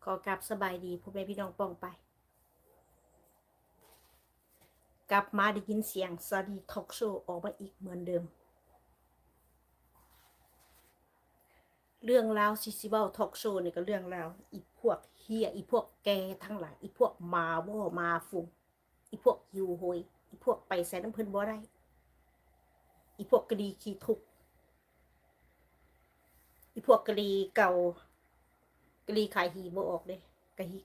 ก็กลับสบายดีพ่อแม่พี่น้องป้องไปกลับมาได้ยินเสียงสวัสดีทอล์กโชว์ออกมาอีกเหมือนเดิมเรื่องราวซิซิเบิลทอล์กโชว์เนี่ยก็เรื่องราวอีพวกเฮียอีพวกแกทั้งหลายอีพวกมาว่อมาฟุงอีพวกยูโฮยอีพวกไปใส่น้ำเพิ่นบ่ได้อีพวกกะดีขี้ทุกอีพวกกะดีเก่ากะดีขายหีบ่ออกเด้กะหี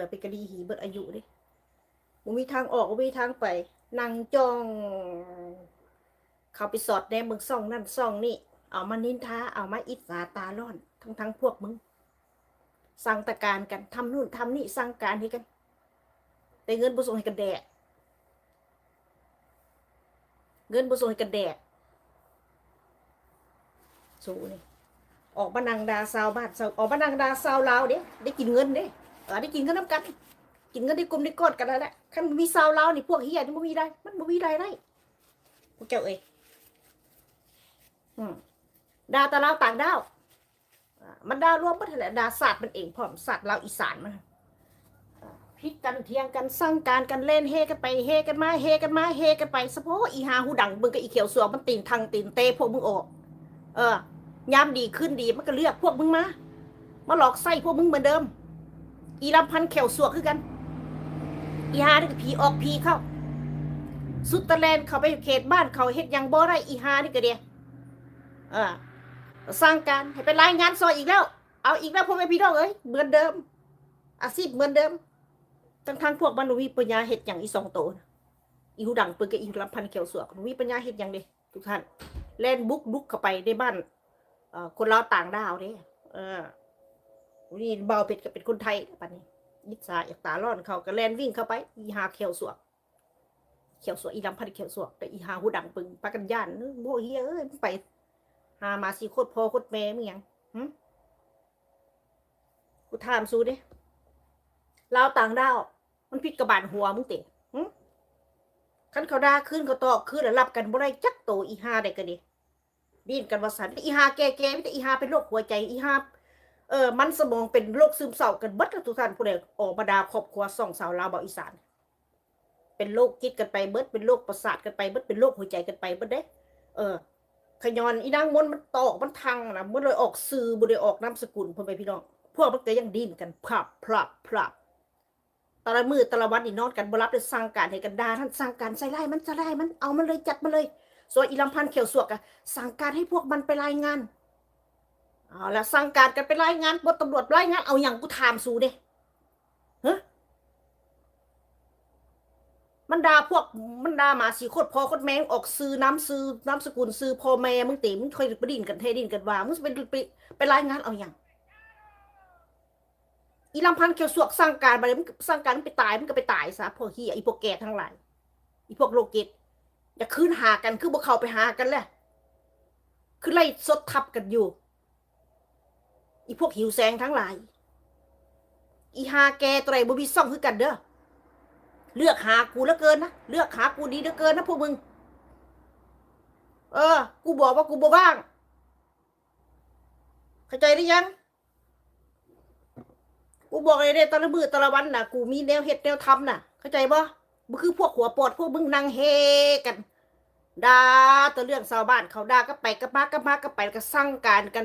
เป็นกะดีหีเบิดอายุเด้บ่มีทางออกบ่มีทางไปนั่งจ้องเขาไปสอดแนมเบิ่งซ่องนั่นซ่องนี่เอามานินทาเอามาอิจฉาตาร้อนทั้งพวกมึงสั่งตะการกันทำนู่นทำนี่สั่งการให้กันแต่เงินบ่ส่งให้กันแดกเงินบ่ส่งให้กันแดกสู้นี่ออกมานั่งดาซาวบ้านออกมานั่งดาซาวลาวเด้ได้กินเงินเด้ได้กินเงินน้ำกันกินเงินได้กลมได้กอดกันแล้วแหละคันมีซาวลาวนี่พวกเฮียนี่บ่มีได้มันบ่มีได้พวกเจ้าเอ้ยดาตะลาวต่างดาวมันดารวมมันแหละดาศาสตร์มันเองพร้อมศาสตร์ลาวอีสานมันพิษกันเทียงกันสร้างการกันเล่นเฮกันไปเฮกันมาเฮกันมาเฮกันไปสะโพกอีหาหูดังมึงกับอีเขียวสัวมันตีนทางตีนเตะพวกมึงออกยามดีขึ้นดีมันก็เลือกพวกมึงมาหลอกไส้พวกมึงเหมือนเดิมอีลำพันเขียวสัวคือกันอีหานี่ก็ผีออกผีเข้าสุดตะแลนเขาไปเขตบ้านเขาเฮ็ดยังบ่ได้อีหานี่ก็เดียสร้างการให้เป็นรายงานซอยอีกแล้วเอาอีกแล้วพ่อแม่พี่น้องเอ้ยเหมือนเดิมอาชีพเหมือนเดิมทั้งพวกมันวิปัญญาเฮ็ดอย่างอีสองโตอีหูดังปืนกับอีลำพันเขียวสัววิปัญญาเฮ็ดอย่างเดีทุกท่านเล่นบุกเข้าไปในบ้านคนลาวต่างดาวเนี่ยนี่เบาเป็ดก็เป็นคนไทยป่ะนี่ยิสาอยากตาร้อนเขาก็แลนวิ่งเข้าไปอีหาเขียวสวกอีลำพันเขียวสวกแต่อีหาหูดังปึงปากันย่านโม่เฮียเอ้ยไปหามาสิโคตรพ่อโคตรแม่มึงยังกูถามสู้ดิลาวต่างดาวมันผิดกระบาลหัวมึงเตะคันเขาด่าขึ้นเขาตอบขึ้นแล้วรับกันบ่ได้จักโตอีหาได้กันดิดิ้นกันว่าสันอีหาแก่ไม่แต่อีหาเป็นโรคหัวใจอีหามันสมองเป็นโรคซึมเศร้ากันเบิดทุกท่านผู้ใดออกมาด่าครอบครัวสองสาวลาวบ่อีสานเป็นโรคคิดกันไปเบิดเป็นโรคประสาทกันไปเบิดเป็นโรคหัวใจกันไปเบิดเด้ขยอนอีนางมนมันตอกมันทังนะมันเลยออกสื่อบ่ได้ออกนามสกุลพ่อแม่พี่น้องพวกมันก็ยังดิ้นกันพลับแต่ละมือแต่ละวันนี่นอนกันบ่รับได้สั่งการให้กันด่าท่านสั่งการใส่ไล่มันจะไล่มันเอามันเลยจัดมันเลยส่วนอีลำพันเขียวสวกอะสั่งการให้พวกมันไปรายงานเอาละสั่งการกันไปรายงานบทตำรวจรายงานเอาอย่างกูถามสู้เด้มันด่าพวกมันด่าหมาสีโคตรพอโคตรแมงออกซื้อน้ำสกุลซื้อพ่อแม่มึงตีมึงเคยไปดินกันเทดินกันว่ามึงเป็นไปรายงานเอาอย่างอีลำพันเขียวสวกสั่งการไปเลยมึงสั่งการมึงไปตายมึงก็ไปตายซะพวกเฮียอีพวกแก่ทั้งหลายอีพวกโลกิตอย่าคืนหากันคือพวกเขาไปหากันแหละคือไล่สดทับกันอยู่อีพวกหิวแสงทั้งหลายอีหาแกตัวไหนบ่มีซ่องคือกันเด้อเลือกหากูแล้วเกินนะเลือกหากูดีเหลือเกินนะพวกมึงกูบอกว่ากูบ่บ้างเข้าใจหรือยังกูบอกเลยเนี่ยแต่ละมือแต่ละวันน่ะกูมีแนวเฮ็ดแนวทำน่ะเข้าใจบ่มันคือพวกหัวปอดพวกมึงนั่งเฮกันด่าตัวเรื่องชาวบ้านเขาด่าก็ไปก็มาก็ไปก็สร้างการกัน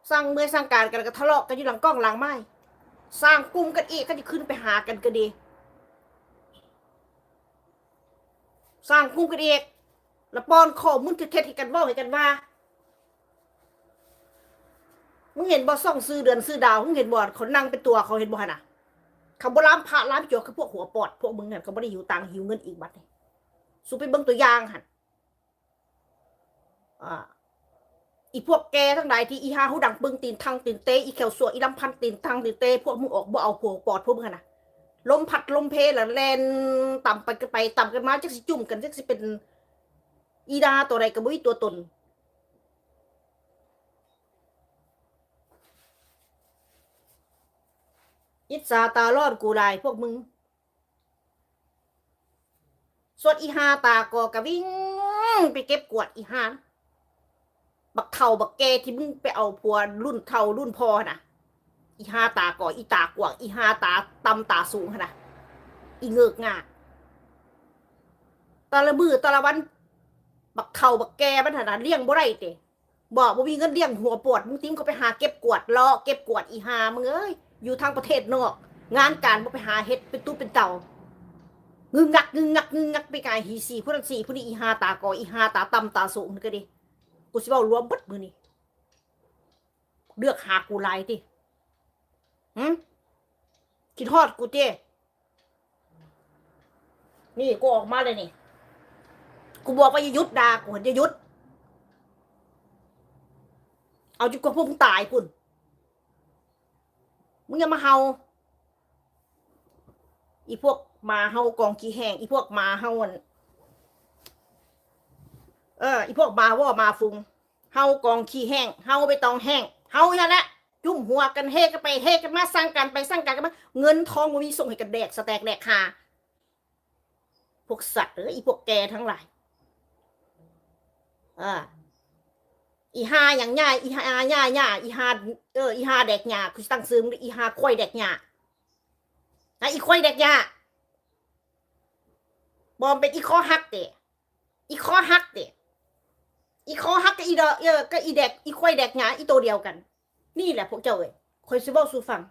สร้างเมื่อสร้างการกันก็ทะเลาะกันอยู่หลังกล้องหลังไม้สร้างกลุ่มกันอีกก็จะขึ้นไปหากันก็ดีสร้างกลุ่มกันอีกแล้วป้อนข้อมูลเท็จๆให้กันว่าให้กันว่ามึงเห็นบ่ส่องซื้อเดือนซื้อดาวมึงเห็นบ่เขานั่งเป็นตัวเขาเห็นบ่น่ะเขาบ่ล้างพระล้างโจกคือพวกหัวปอดพวกมึงเนี่ยเขาบ่ได้หิวตังค์หิวเงินอีกบัดนี่สู้ไปเบิ่งตัวอย่างหั่นอีพวกแกทั้งหลายที่อีหาหูดังปึงตีนทังตีนเตอีเขียวสัวอีลำพันตีนทังตีนเตพวกมึงออกบ่เอาหัวปอดพวกมึงน่ะลมพัดลมเพลแล้วแลนต่ำไปต่ำกันมาจักสิจุ่มกันจักสิเป็นอีดาตัวใดก็บ่มีตัวตนอิจฉาตาลอดกูได้พวกมึงสวดอีหาตากอกะวิ่งไปเก็บกวดอีหาบักเท่าบักแกที่มึงไปเอาผัวรุ่นเท่ารุ่นพอน่ะ อีหาตาก่ออีตากวางอีหาตาตำตาสูงขนาดอีเงือกงาตะละมือตะละวันบักเข่าบักแกมันขนาดเลี้ยงบ่ได้เตะบอกว่ามีเงินเลี้ยงหัวปวดมึงติ้มก็ไปหาเก็บกวาดรอเก็บกวาดอีหามึงเอ้ยอยู่ทางประเทศนอกงานการบ่ไปหาเฮ็ดเป็นตู้เป็นเต่างึงงักงึงงักงึงงักไปกายหีสีผู้นั้นสี่ผู้นี้อีหาตากออีหาตาตำตาสูงนี่ก็ดิกูสิเว้ารวมเบิดมือนี่เลือกหากูหลายติคิดฮอดกูเจ้นี่กูออกมาเลยนี่กูบอกว่าอย่าหยุดด่ากูอย่าหยุดเอาจุกกระพุ่งตายคุณมึงอย่ามาเฮาอีพวกมาเฮากองขี้แห้งอีพวกมาเฮาอีพวกมาว่ามาฟุงเฮากองขี้แห้งเฮาไปตองแห้งเฮาอย่างละจุ่มหัวกันเฮกันไปเฮกันมาสร้างกันไปสร้างกันกันมาเงินทองมันมีส่งให้กันแดกสแต็กแดกคาพวกสัตว์อีพวกแกทั้งหลายอีหาอย่างง่ายอีหาง่ายอีหาอีหาแดกหยาคือตั้งซึมอีหาควายแดกหยาอีควายแดกหยาบอมเป็นอีข้อฮักเตะอีข้อฮักเตะอีข้อฮักกับอีดอก็อีแดกอีควายแดกหยาอีตัวเดียวกันนี่แหละพวกเจ้าเอ้ยคอยซิเว้าสู่ฟัง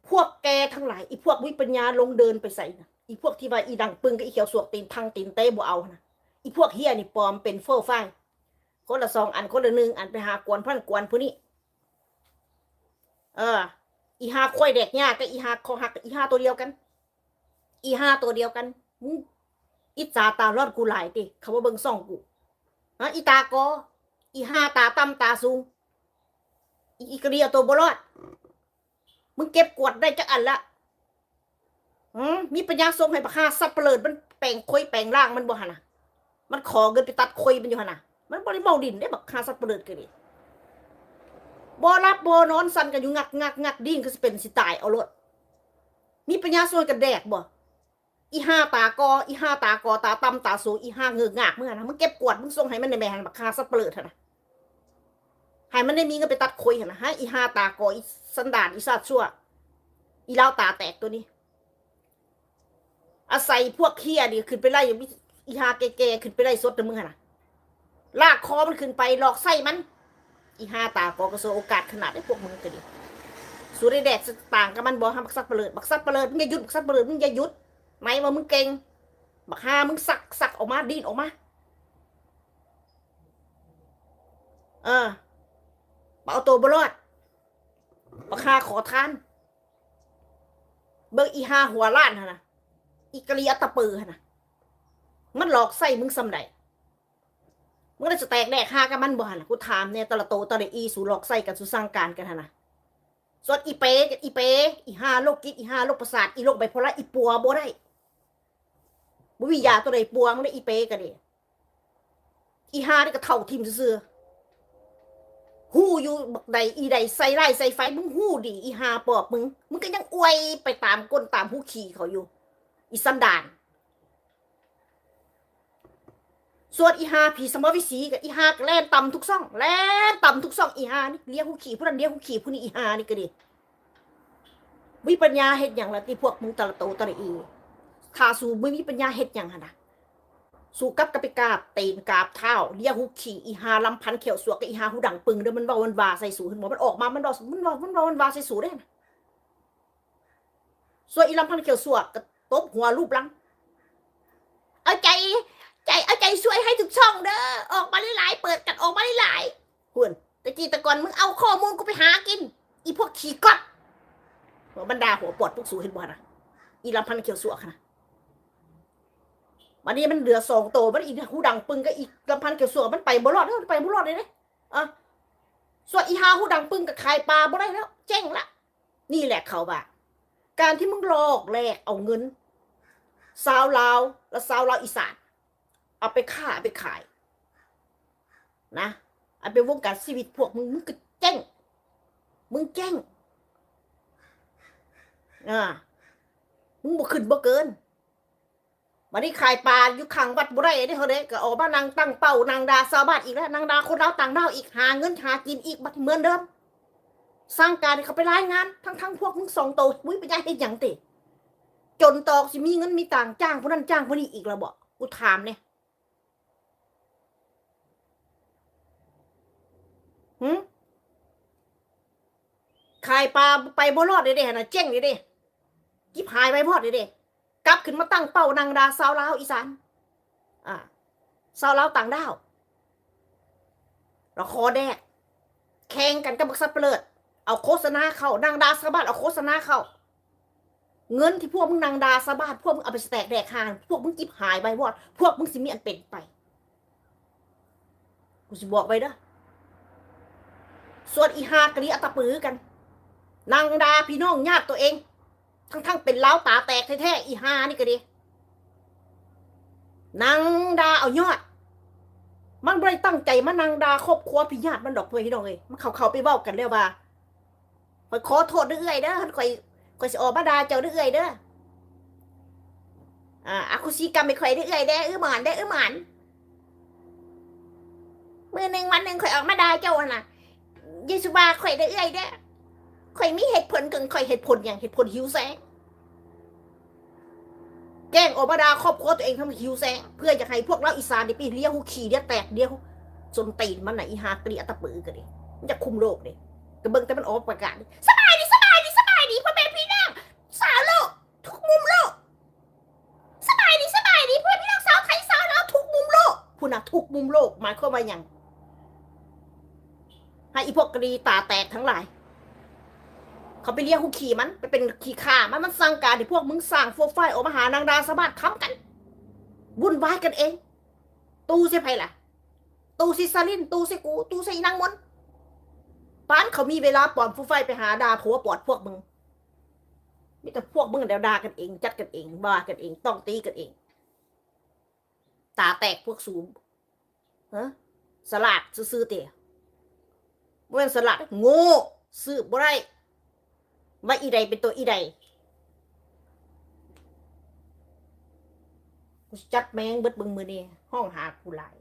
พวกแกทั้งหลายอีพวกวิปัญญาลงเดินไปใส่นะอีพวกที่ว่าอีดังปึงกับอีเขียวสวกตีนพังตีนเต้บ่เอานะอีพวกเฮียนี่ปลอมเป็นเฟอร์ไฟคนละ2 อันคนละ1 อันไปหากวนพันกวนผู้นี้อีหาควายแดกหญ้ากับอีหาคอหักกับอีหาตัวเดียวกันอีหาตัวเดียวกันอีตาตารอดกูหลายติเขาว่าเบิ่งซ่องกูอีตากออีหาตาต่ำตาสูงอีกระเดียตัวบ่รอดมึงเก็บกวดได้จักอันละมีปัญญาส่งให้บักฮาซับเปลิดมันแปลงคอยแปลงร่างมันบ่หั่นน่ะมันขอเงินไปตัดคอยมันอยู่หั่นน่ะมันบ่ได้เมาดินได้บักฮาซับเปลิดก็ดิบ่รับบ่นอนสั่นกันอยู่งักงักงักดิ้งคือสิเป็นสิตายเอาโลดมีปัญญาส่งกันแดกบ่อีหาตากออีหาตากอตาต่ำตาสูงอีหาเงือกงากมึงน่ะมึงเก็บกวดมึงส่งให้มันในแม่หั่นบักฮาซับเปลิดหั่นน่ะให้มันได้มีเงินไปตัดคอยหั่นน่ะอีหาตากออีสันดานอีซาดชั่วอีเล้าตาแตกตัวนี้อาศัยพวกเคียดิขึ้นไปไล่อย่างอีหาแก่ๆขึ้นไปไล่สดนะมึงน่ะลากคอมันขึ้นไปหลอกไส้มันอีหาตากอกระโซโอกาสขนาดไอ้พวกมึงก็ดิสูได้แดกต่างกับมันบอกห้ามบักซัดเปลิดบักซัดเปลิดมึงอย่าหยุดบักซัดเปลิดมึงอย่าหยุดไหมว่ามึงเก่งบักฮามึงสักออกมาดิ้นออกมาเอาตัวบลอดบักฮาขอทานเบิกอีหาหัวล้านฮะนะอีกะลีอัตตะปือนะมันหลอกไส้มึงสำใดมึงได้จะแตกแดกฮากับมันบ่ฮะนะกูถามเนี่ยตะละโตตะละอีสู่หลอกไส้กันสู่สร้างการกันฮะนะส่วนอีเปอีฮาโรคกิจอีฮาโรคประสาทอีโรคไบโพล่าอีปัวบ่ได้บ่มียาตัวใดปัวมึงได้อีเปกันดิอีฮานี่ก็เท่าทิมซื่อหู้อยู่บักใดอีใดใส่ไร่ใส่ไฟมึงหู้ดีอีฮาปอบมึงก็ยังอวยไปตามก้นตามผู้ขี่เขาอยู่อีสันดานส่วนอีหาผีสมวิสีกับอีหาแล่นต่ำทุกซ่องแล่นต่ำทุกซ่องอีหานี่เลี้ยงผู้ขี่ผู้นั้นเลี้ยงผู้ขี่ผู้นี้อีหานี่ก็ดีวิปัญญาเฮ็ดอย่างละที่พวกมึงตะละโตตะละอีถ้าสู่ไม่มีปัญญาเฮ็ดอย่างนะสู่กับไปกราบตีนกราบเท้าเลี้ยงผู้ขี่อีหาลำพันเขียวสวกกับอีหาหูดังปึงเดี๋ยวมันเบามันวาใส่สู่ขึ้นหมดมันออกมามันวาใส่สู่ได้นะส่วนอีลำพันเขียวสวกกับตบหัวรูปลังเอาใจเอาใจช่วยให้ทุกช่องเด้อออกมาหลายๆเปิดกันออกมาหลายๆหุ่นแต่จีตะกอนมึงเอาข้อมูลกูไปหากินอีพวกขี้ก๊อดหัวบรรดาหัวปอดพวกสูเห็นบ่นะอีลำพันเขียวสวกนะวันนี้มันเหลือ2 โตมันอีหูดังปึงกับอีลำพันเขียวสวกมันไปบ่รอดแล้วไปบ่รอดเลยเนี่ยส่วนอีหาหูดังปึงกับคายปลาบ่ได้แล้วเจ๊งละนี่แหละเขาว่าการที่มึงหลอกแลกเอาเงินสาวลาวและสาวลาวอีสานเอาไปฆ่าไปขายนะเอาไปวงการชีวิตพวกมึงก็แจ้งมึงแจ้งมึงบ่ขึ้นบ่เกินวันนี้ขายปลาอยู่ข้างวัดบ่ได้เด้เฮาเด้ก็ออกมานางตั้งเป้านางดาชาวบ้านอีกแล้วนางดาคนเราต่างดาวอีกหาเงินหากินอีกบัดเหมือนเดิม สร้างการเขาไปรายงานทั้งพวกมึงสองโตมึงไปย้ายเฮ็ดหยังติจนตอกสิมีเงินมีต่างจ้างผู้นั้นจ้างผู้นี้อีกแล้วบ่กูถามเนี่ยหืมขายปลาไปบ่รอดเด้ๆน่ะเจ๊งเด้จิบหายไปพอดเด้กลับขึ้นมาตั้งเป้านางดาสาวลาวอีสานสาวลาวต่างดาวละครแดกแข่งกันกับบักซับเปลือดเอาโฆษณาเข้านางดาสะบัดเอาโฆษณาเข้าเงินที่พวกมึงนางดาสะบัดพวกมึงเอาไปแตกแดกหางพวกมึงจิบหายไปวอดพวกมึงสิมีอันเป็นไปกูสิบอกไว้เด้อส่วนอีหากะลีอัตปือกันนางดาพี่น้องญาติตัวเองทั้งเป็นเล้าตาแตกแท้ๆอีหานี่ก็ดีนางดาเอายอดมันไม่ได้ตั้งใจมานางดาครอบครัวพี่ญาติมันดอกเพื่อนพี่น้องเลยมันเขาไปเว้ากันแล้วว่าคอยขอโทษเรื่อยเด้อคอยสิออกมาดาเจ้าเรื่อยเด้ออาคุซีกรรมไม่ค่อยเรื่อยเด้อหมานเด้อหมานมือหนึ่งวันหนึ่งคอยออกมาดาเจ้าน่ะยิสุบาคอยเรื่อยเด้อคอยมีเหตุผลกันคอยเหตุผลอย่างเหตุผลหิวแสงแกล้งออกมาดาครอบครัวตัวเองทำหิวแสงเพื่อจะให้พวกเราอีสานดิปีเลี้ยวหูขี่เลี้ยแตกเลี้ยวจนตีนมันไหนอีหากรีอัตปือกันดิมันจะคุมโลกดิกระเบื้องแต่มันออกประกาศสบายดีพ่อแม่พี่น้องสาวโลกทุกมุมโลกสบายดีพ่อแม่พี่น้องสาวไทยสาวลาวทุกมุมโลกพูดนะทุกมุมโลกหมายความว่าอย่างให้อีพวกกรีตาแตกทั้งหลายเขาไปเลี้ยงหูขี่มันไปเป็นขี่ข่ามันสั่งการที่พวกมึงสั่งโฟไฟออกมาหานางดาสะบัดค้ำกันวุ่นวายกันเองตู้เสียไพ่ล่ะตู้ซิซาลินตู้เสกูตู้เสนางมนป้านเขามีเวลาปลอมฟูไฟไปหาดาผัวปอดพวกมึงมีแต่พวกมึงเดี๋ยวด่ากันเองจัดกันเองบ้ากันเองต้องตีกันเองตาแตกพวกสูงสลัดซื้อเตะเมื่อสลัดโง่ซื้อบ่ได้ว่าอีใดเป็นตัวอีใดกูจัดแมงเบิดบึงมือนี่ห้องหากูหลาย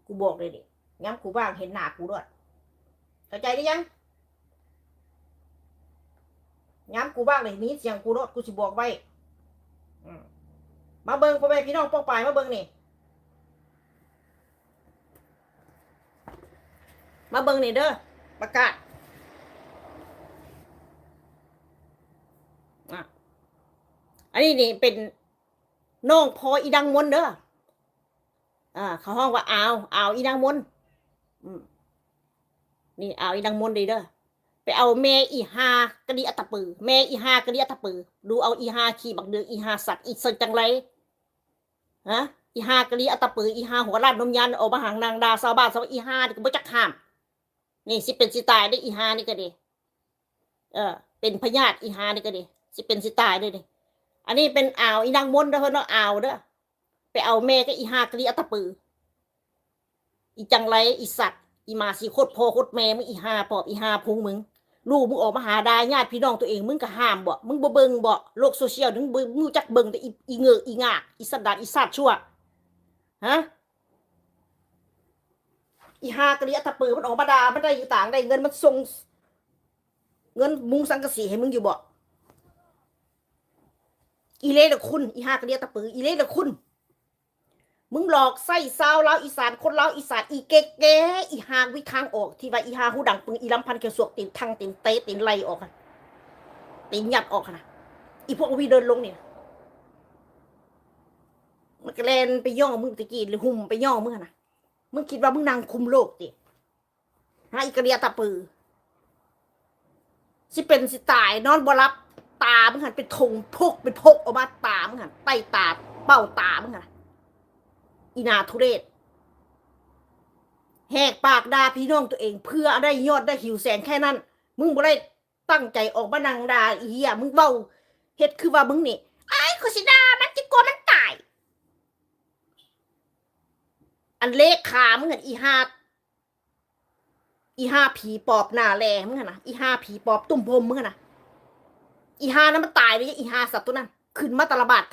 กูบอกเลยดิงั้นกูว่างเห็นหน้ากูด้วยเข้าใจได้ยังงั้นกูว่างเลยนี้เสียงกูด้วยกูสิบอกไว้มาเบิ่งพ่อแม่พี่น้องป้องปลายมาเบิ่งนี่มาเบิ่งนี่เด้อประกาศอันนี้นี่เป็นน้องพออีดังมนเด้อเขาห้องว่าเอาอีดังมนนี่เอาอีดังมนดีเด้อไปเอาแม่อีหากระดิอัตปือแม่อีหากระดิอัตปือดูเอาอีหาขี่บักเดืออีหาสัตว์อีสันจังไรอีหากระดิอัตปืออีหาหัวลาดนมยันออกมาหางนางดาสาวบ้านสาวอีหาที่กูไม่จักห้ามนี่สิเป็นสิตายได้อีหานี่ก็ดีเป็นพญาติอีหานี่ก็ดีสิเป็นสิตายได้ดิอันนี้เป็นอ่าวอีนางมนเด้อเนาะอ่าวเด้อไปเอาแม่ก็อีหากรีอัตปืออีจังไรอีสัตว์อีมาสีโคตรพ่อโคตรแม่มึงอีหาปอบอีหาพุงมึงลูกมึงออกมาหาได้ญาติพี่น้องตัวเองมึงก็ห้ามบ่มึงบ่เบิ่งบ่โลกโซเชียลมึงจักเบิ่งแต่อีเงออีงากอีสันดานอีสัตว์ชั่วอีหากรีอัตปือมันออกมาด่ามันได้อยู่ต่างได้เงินมันส่งเงินมุงสังกะสีให้มึงอยู่บ่อีเล่ละคุณอีหากระเดียตะปืออีเล่ละคุณมึงหลอกไส้ซาวลาวอีสานคนลาวอีสานอีเก๋อีหากวิทางออกที่ว่าอีหาหูดังปึงอีลำพันเขียวสวกตีนทังตีนเตะตีนไล่ออกค่ะตีนหยัดออกค่ะอีพวกวีเดินลงเนี่ยมันกระเลนไปย่อมึงตะกี้หรือหุ่มไปย่อมึงนะมึงคิดว่ามึงนางคุมโลกดิอีกระเดียตะปือสิเป็นสิตายนอนบ่รับตามึงหันเป็นทงพกเป็นพกออกมาตามึงหันใต้ตาเป้าตามึงหันอีนาทุเรศแหกปากด่าพี่น้องตัวเองเพื่อได้ยอดได้หิวแสงแค่นั้นมึงบ่ได้ตั้งใจออกมานั่งด่าอีอ่ะมึงเบ้าเฮ็ดคือว่ามึงนี่ไอ้ขสิดามันจะกลัวมันตายอันเลขขามึงหันอีห้าผีปอบหน้าแลมึงหันนะอีห้าผีปอบตุ่มพรมมึงหันนะอีหานั้นมันตายเลยอีหาสัตว์ตัวนั้นขึ้นมาตลบาด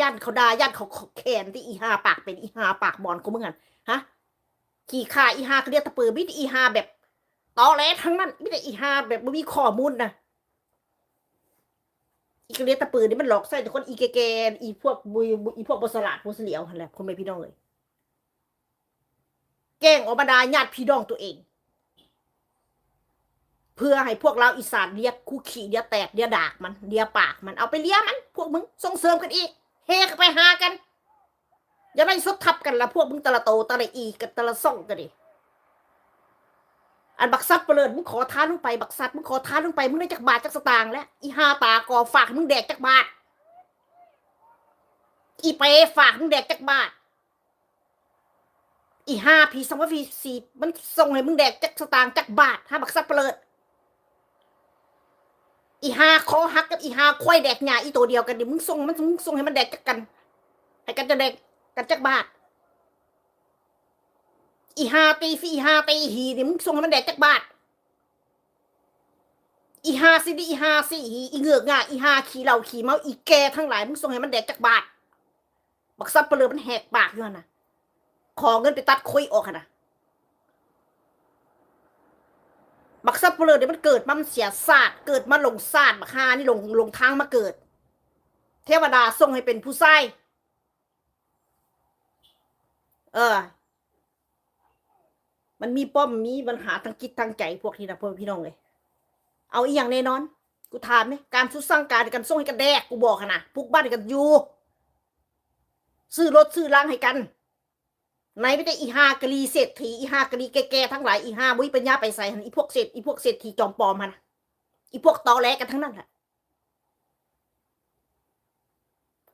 ย่านเขาด่าย่านเขาแขนที่อีหาปากเป็นอีหาปากบอลกูมึงหันขี่ข่าอีหาเขาเรียกตะเปิดบิดอีหาแบบ ตอแหลทั้งนั้นไม่ได้อีหาแบบบ่มีข้อมูลนะอีกเรียนตะปืนนี่มันหลอกใส่แต่คนอีแกอีพวกบุยอีพวกบสลาดบสเหลียวหั่นแหละคนไม่พี่น้องเลยแกล้งออกมาด่าญาติพี่น้องตัวเองเพื่อให้พวกเราอีสานเลียคู่ขี่เลียแตกเลียดากมันเลียปากมันเอาไปเลียมันพวกมึงส่งเสริมกันอีกเฮกันไปหากันอย่าได้ซดทับกันละพวกมึงตะละโตตะละอีกันตะละซ่องกันดิอันบักซัดเปลิดมึงขอท้าลงไปบักซัดมึงขอท้าลงไปมึงได้จักบาทจักสตางค์แล้วอีห้าตากอฝากมึงแดกจักบาทอีเปฝากมึงแดกจักบาทอีห้าพีสองพีสี่มันส่งให้มึงแดกจักสตางค์จักบาทห้าบักซัดเปลิดอีห้าคอหักกับอีห้าควายแดกหญ้าอีตัวเดียวกันดิมึงส่งมันมึงส่งให้มันแดกจักกันให้กันจะแดกกันจักบาทอีห้าตีฟีอีห้าตีหีดิมึงส่งให้มันแดกจักบาทอีห้าสิดิอีห้าสิอีเหงือกง่าอีห้าขี่เหล่าขี่เมาอีแกทั้งหลายมึงส่งให้มันแดกจักบาทบักซัดเปลือมันแหกปากอยู่นะขอเงินไปตัดคุยออกนะบักซัดเปลือเดี๋ยวมันเกิดมันเสียศาสตร์เกิดมาลงศาสตร์บักฮานี่ลงทางมาเกิดเทวดาส่งให้เป็นผู้ชายมันมีป้อมมีปัญหาทางจิตทางใจพวกนี้นะพ่อพี่น้องเลยเอาอีกอย่างแน่นอนกูถามไหมการสุดสร้างการกันส่งให้กันแดกกูบอกนะพวกบ้านกันอยู่ซื้อรถซื้อล่างให้กันไหนไม่ได้อีฮากะลีเศรษฐีอีฮากะลีแก่ๆทั้งหลายอีฮาบุ้ยปัญญาไปใส่อีพวกเศรษฐีจอมปลอมมันอีพวกตอแหลกันทั้งนั้นแหละ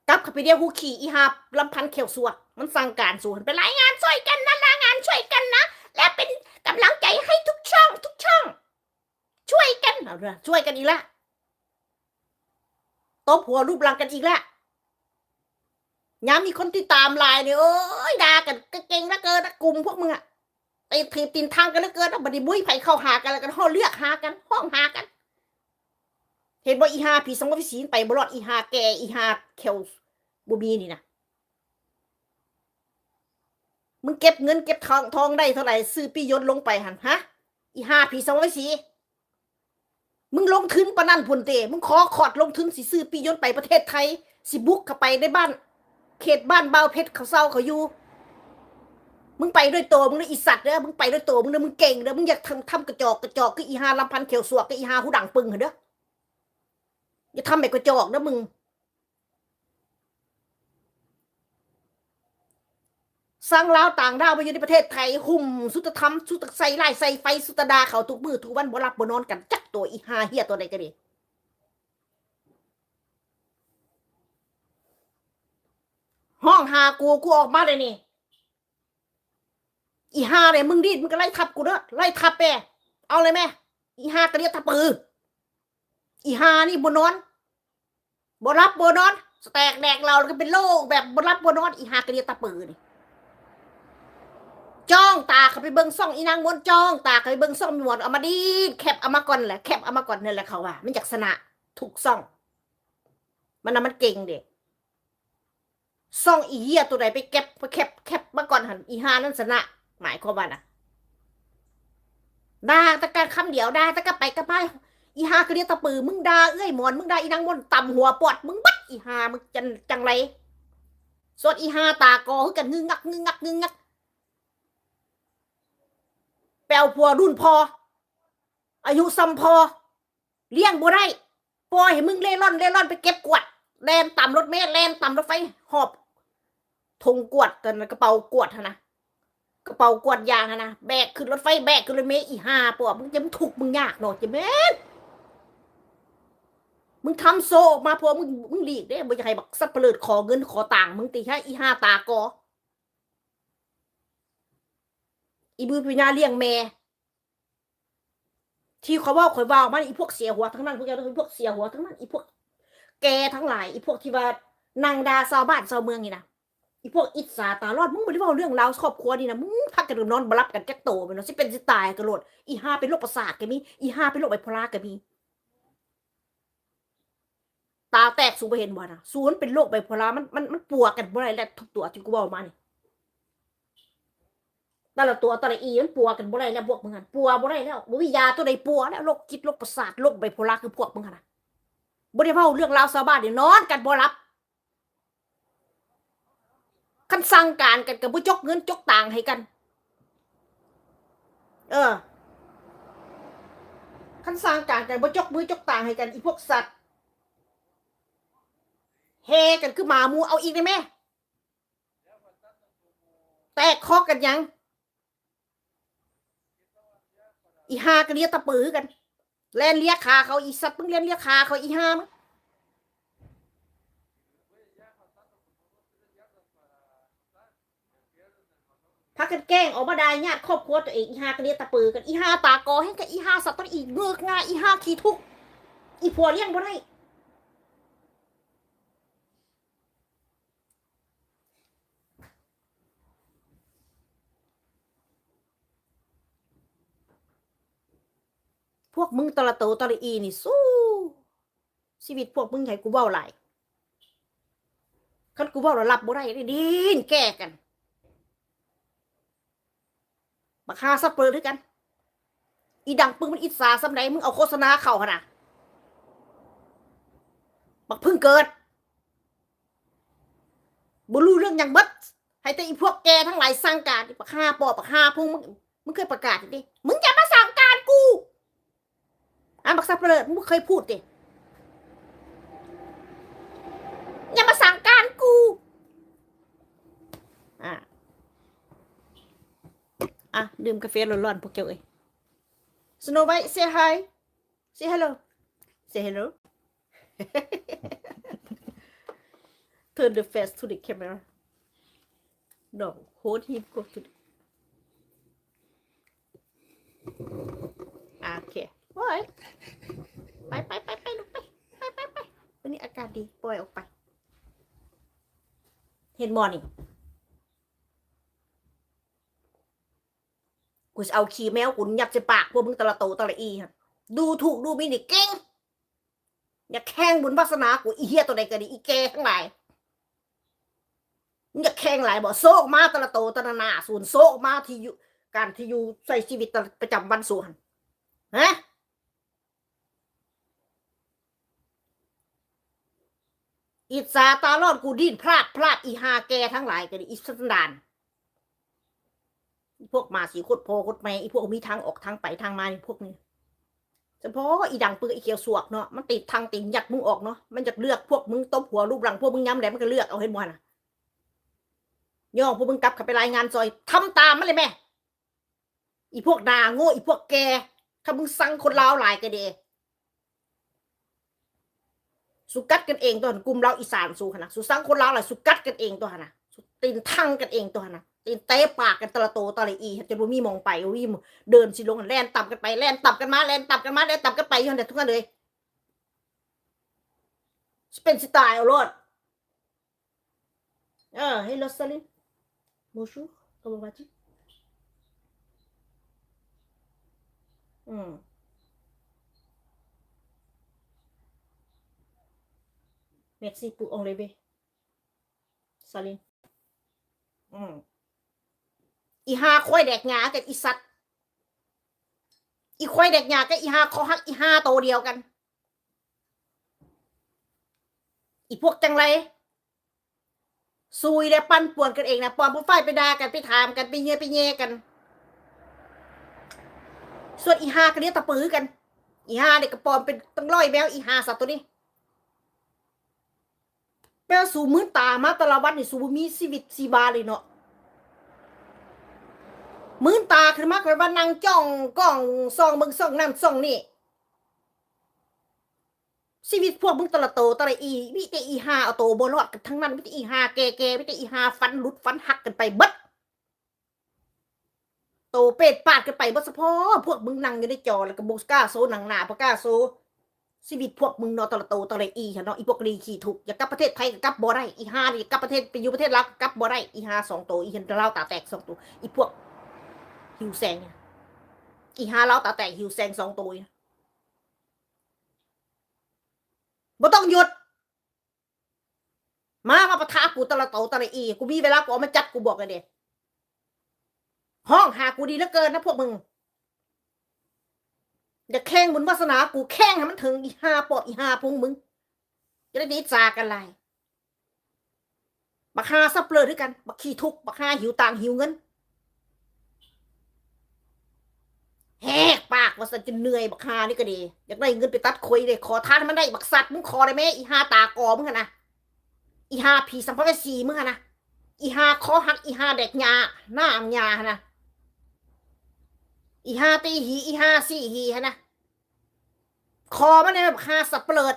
กลับเข้าไปเดียวกูขี่อีฮาลำพันเขียวสัวมันสั่งการส่วนไปรายงานช่วยกันนะรายงานช่วยกันนะและเป็นกำลังใจให้ทุกช่องช่วยกันเอาเถอะช่วยกันอีกแล้วตบหัวรูปรังกันอีกแล้วย้ำมีคนที่ตามไลน์เนี่ยโอ้ยด่ากันเก่งแล้วเกินกลุ่มพวกมึงอะไปถีบตีนทางกันแล้วเกินบัดนี้บุ้ยไผ่เข้าหากันแล้วกันห้องเลือกหากันห้องหากันเห็นว่าอีฮาผีสองวิสีไปบลอดอีฮาแกอีฮาเคลบูบีนี่นะมึงเก็บเงินเก็บทองได้เท่าไหร่ซื้อปียนต์ลงไปหันฮะอีฮาผีสองวิสีมึงลงทุนปะนั่นพุ่นเตมึงขอขอดลงทุนสิซื้อปียนต์ไปประเทศไทยสิบุกเข้าไปในบ้านเขตบ้านเบาเพชรเขาเศร้าเขาอยู่มึงไปด้วยตัวมึงเลยอีสัตว์เด้อมึงไปด้วยตัวมึงเด้อมึงเก่งเด้อมึงอยากทำกระจอกก็อีฮาลำพันเขียวสวกก็อีฮาหูดังปึงเหรอเด้ออย่าทำแบบกระจอกเด้อมึงสร้างลาวต่างดาวมาอยู่ในประเทศไทยหุ่มสุตธรรมสุตใส่ไล่ใส่ไฟสุตดาเขาทุกมือทุกวันบ่รับบ่นอนกันจักตัวอีฮาเฮียตัวใดก็ดีห้องหากูออกมาเลยนี่อีฮาเลยมึงดีดมึงก็ไล่ทับกูเด้อไล่ทับแปเอาเลยแม่อีฮากระเรียกทับปืออีฮานี่บ่นอนบ่รับบ่นอนสแตกแดกเราก็เป็นโรคแบบบ่รับบ่นอนอีฮากระเรียกทับปือนี่จ้องตาเขาไปเบิ้งซ่องอีนางมวนจ้องตาเขาไปเบิ้งซ่องมีหมดเอามาดีแคบเอามาก่อนแหละแคบเอามาก่อนนั่นแหละเขาว่ามันจากสนะถูกซ่องมันน่ะมันเก่งเด็กซ่องอีเหี้ยตัวไหนไปเก็บไปแคบมาก่อนหันอีฮานั่นสนะหมายความว่านะด่าตะการคำเดียวด่าตะกะไปกะไปอีฮาคือเรียกตะปือมึงด่าเอ้ยหมอนมึงด่าอีนางมวนต่ำหัวปอดมึงบัดอีฮามึงจังไรส่วนอีฮาตากอคือกันงึงงักแปลวผัวรุ่นพออายุซ้ำพอเลี้ยงบ่ได้ปล่อยให้มึงเล่ร่อนไปเก็บกวดแลนต่ำรถเมล์แลนต่ำรถไฟหอบธงกวดกันกระเป๋ากวดนะกระเป๋ากวดยางนะแบกขึ้นรถไฟแบกขึ้นรถเมล์อีห้าปวมึงจะมึงถูกมึงยากหน่อยจะแม่นมึงทำโซออกมาพอมึงหลีกได้มึงจะให้บักสับเปลือขอเงินขอต่างมึงตีแค่อีห้าตากออีบือปีนาเลี้ยงแม่ที่เขาว่าคอยว่ามันอีพวกเสียหัวทั้งนั้นพวกแกเป็นพวกเสียหัวทั้งนั้นอีพวกแกทั้งหลายอีพวกที่ว่านางดาชาวบ้านชาวเมืองนี่นะอีพวกอิสาตาลอดมึงไม่ได้ว่าเรื่องราวครอบครัวนี่นะมึงพักกันนอนบลับกันแจ็คโตมันเนาะสิเป็นสิตายกันโลดอีห้าเป็นโรคประสาทก็มีอีห้าเป็นโรคไบโพล่าก็มีตาแตกสูบเห็นบ่นะสูนเป็นโรคไบโพล่ามันปวดกันบ่ไรแล้วทุกตัวที่กูบอกมานี่ แต่ละตัวแต่ละอีมันปัวกันบ่ได้แล้วพวกมึงอ่ะปัวบ่ได้แล้วบ่มียาตัวใดปัวแล้วโรคจิตโรคประสาทโรคไบโพล่าคือพวกมึงอ่ะนะบ่ได้เว้าเรื่องราวชาวบ้านนี่นอนกันบ่หลับคันสั่งการกันก็บ่จกเงินจกต่างให้กันเออคันสั่งการกันบ่จกมือจกต่างให้กันอีพวกสัตว์เฮกันคือหมาหมูเอาอีกได้ไหมแตกคอกันยังอีหากันเลียตะปือกันแล่นเลียขาเขาอีสัตว์มึงเล่นเลียขาเขาอีหามึงพากันแกล้งออกมาได้ญาติครอบครัวตัวเองอีหากันเลียตะปือกันอีหาตากอให้กับอีหาสัตว์ตัวอีเงือกง่ายอีหาขี้ทุกอีผัวเลี้ยงบ่ได้พวกมึงตะละโตตะละอีนี่สู้ชีวิตพวกมึงให้กูเบ้าหลายคันกูเบ้าแล้วรับบ่ได้ดินแก้กันบักฮาซับเปิดด้วยกันอีดังปึ้งมันอิสาสำไหนมึงเอาโฆษณาเข้าขนาดบักพึ่งเกิดบ่รู้เรื่องอย่างบัดให้แต่อีพวกแกทั้งหลายสร้างการบักฮาปอบบักฮาพุ่งมึงเคยประกาศดิมึงจะมาสั่งการกูบักซับเปิดมึงเคยพูดดิอย่ามาสั่งการกูอ่ะดื่มกาแฟร้อนๆพวกเจ้าเอ้ย Snow White say hi say hello say hello turn the face to the camera no hold him go to the โอเคไปลูกไปวันนี้อากาศดีปล่อยออกไปเห็นมอนี่กูจะเอาขี้แมวกูยัดใส่ปากพวกมึงตะละโตตะละอีฮะดูถูกดูมินี่เก่งอย่าแข่งบุญวาสนากูอีเหี้ยตัวใดก็ดีอีแกทั้งหลายอย่าแข่งหลายบ่โซกมาตะละโตตะละนาส่วนโซกมาที่อยู่การที่อยู่ใส่ชีวิตประจำวันส่วนฮะอิสาตาลอดกูดิ้นพลาดอีหาแกทั้งหลายก็ดีอีสันดานพวกมาสีโคตรโพโคตรแม่อีพวกมีทางออกทางไปทางมาพวกนี้เฉพาะอีดังปืนอีเขียวสวกเนาะมันติดทางติ่งยัดมึงออกเนาะมันจะเลือกพวกมึงตบหัวรูปหลังพวกมึงย้ำแหลมมันก็เลือกเอาเห็นบ่น่ะย่องพวกมึงกลับขับไปรายงานซอยทำตามมันเลยแม่อีพวกนาโง่อีพวกแกถ้ามึงสั่งคนลาวหลายก็ดีสุกัดกันเองตัวหันกลุ่มเราอีสานสู้ขนาดสุสั่งคนลาวหลายสุกัดกันเองตัวหันนะสุตีนทั้งกันเองตัวหันนะตีนเตะปากกันตะละโตตะละอีจะรู้มีมองไปวิ่งเดินสิลงแล่นต่ำกันไปแล่นต่ำกันมาแล่นต่ำกันมาแล่นต่ำกันไปยันเด็ดทุกคนเลยเป็นสไตล์เอารถhello Salim bonjour comment vas-tu merci pour enlever Salim อีหาควายแดกหงากับอีสัตว์อีควายแดกหงากับอีหาคอหักอีหาโตเดียวกันอีพวกจังไรซุยและปั้นป่วนกันเองนะปอมผู้ฝ่ายไปด่ากันไปถามกันไปเย่กันส่วนอีหากันเนี้ยตะปื้อกันอีหาเด็กกระปอมเป็นตั้งร้อยแมวอีหาสัตว์ตัวนี้แปลสู่มือตามาตะละวันนี่สู่มีชีวิตชีวาเลยเนาะมือตาขึ้นมาคอยว่านั่งจ้องกล้องส่องมึงส่องนั่นส่องนี่ชีวิตพวกมึงตะละโตตะละอีวิแต่อีหาเอาโตบ่รอดกันทั้งนั้นวิแต่อีหาแก่วิแต่อีหาฟันหลุดฟันหักกันไปเบิดโตเป็ดปาดกันไปบ่เฉพาะพวกมึงนั่งอยู่ในจอแล้วก็บ่กล้าโซหนังหน้าบ่กล้าโซชีวิตพวกมึงเนาะตะละโตตะละอีเนาะอีพวกรีขี้ถูกอย่ากลับประเทศไทยกลับบ่ได้อีหานี่กลับประเทศไปอยู่ประเทศลาวกลับบ่ได้อีหา2โตอีเห็นลาวตาแตก2โตอีพวกหิวแสงอีหาลาวตาแตกหิวแสง2โตบ่ต้องหยุดมาปะทะกูตะละโตตะละอีกูมีเวลากูเอามาจัดกูบอกเลยเด้ ห้องหากูดีเหลือเกินนะพวกมึงอย่าแข่งบุญวาสนากูแข่งให้มันถึงอีห้าปอบอีห้าพุงมึงจะได้ดีจากกันไรบักฮาซับเปลือด้วยกันบักขี้ทุกบักฮาหิวตังหิวเงินแหกปากว่าสันจะเหนื่อยบักฮานี่ก็ดีอยากได้เงินไปตัดคุยเลยขอทานมันได้บักสัตว์มึงขอได้ไหมอีห้าตากอมึงนะอีห้าผีสัมภเวสีมึงนะอีห้าคอหักอีห้าเด็กหยาหน้าอังยานะอีห้าตีหีอีห้าสี่หีฮะนะคอมันเนี่ยบักฮาสับเปลือ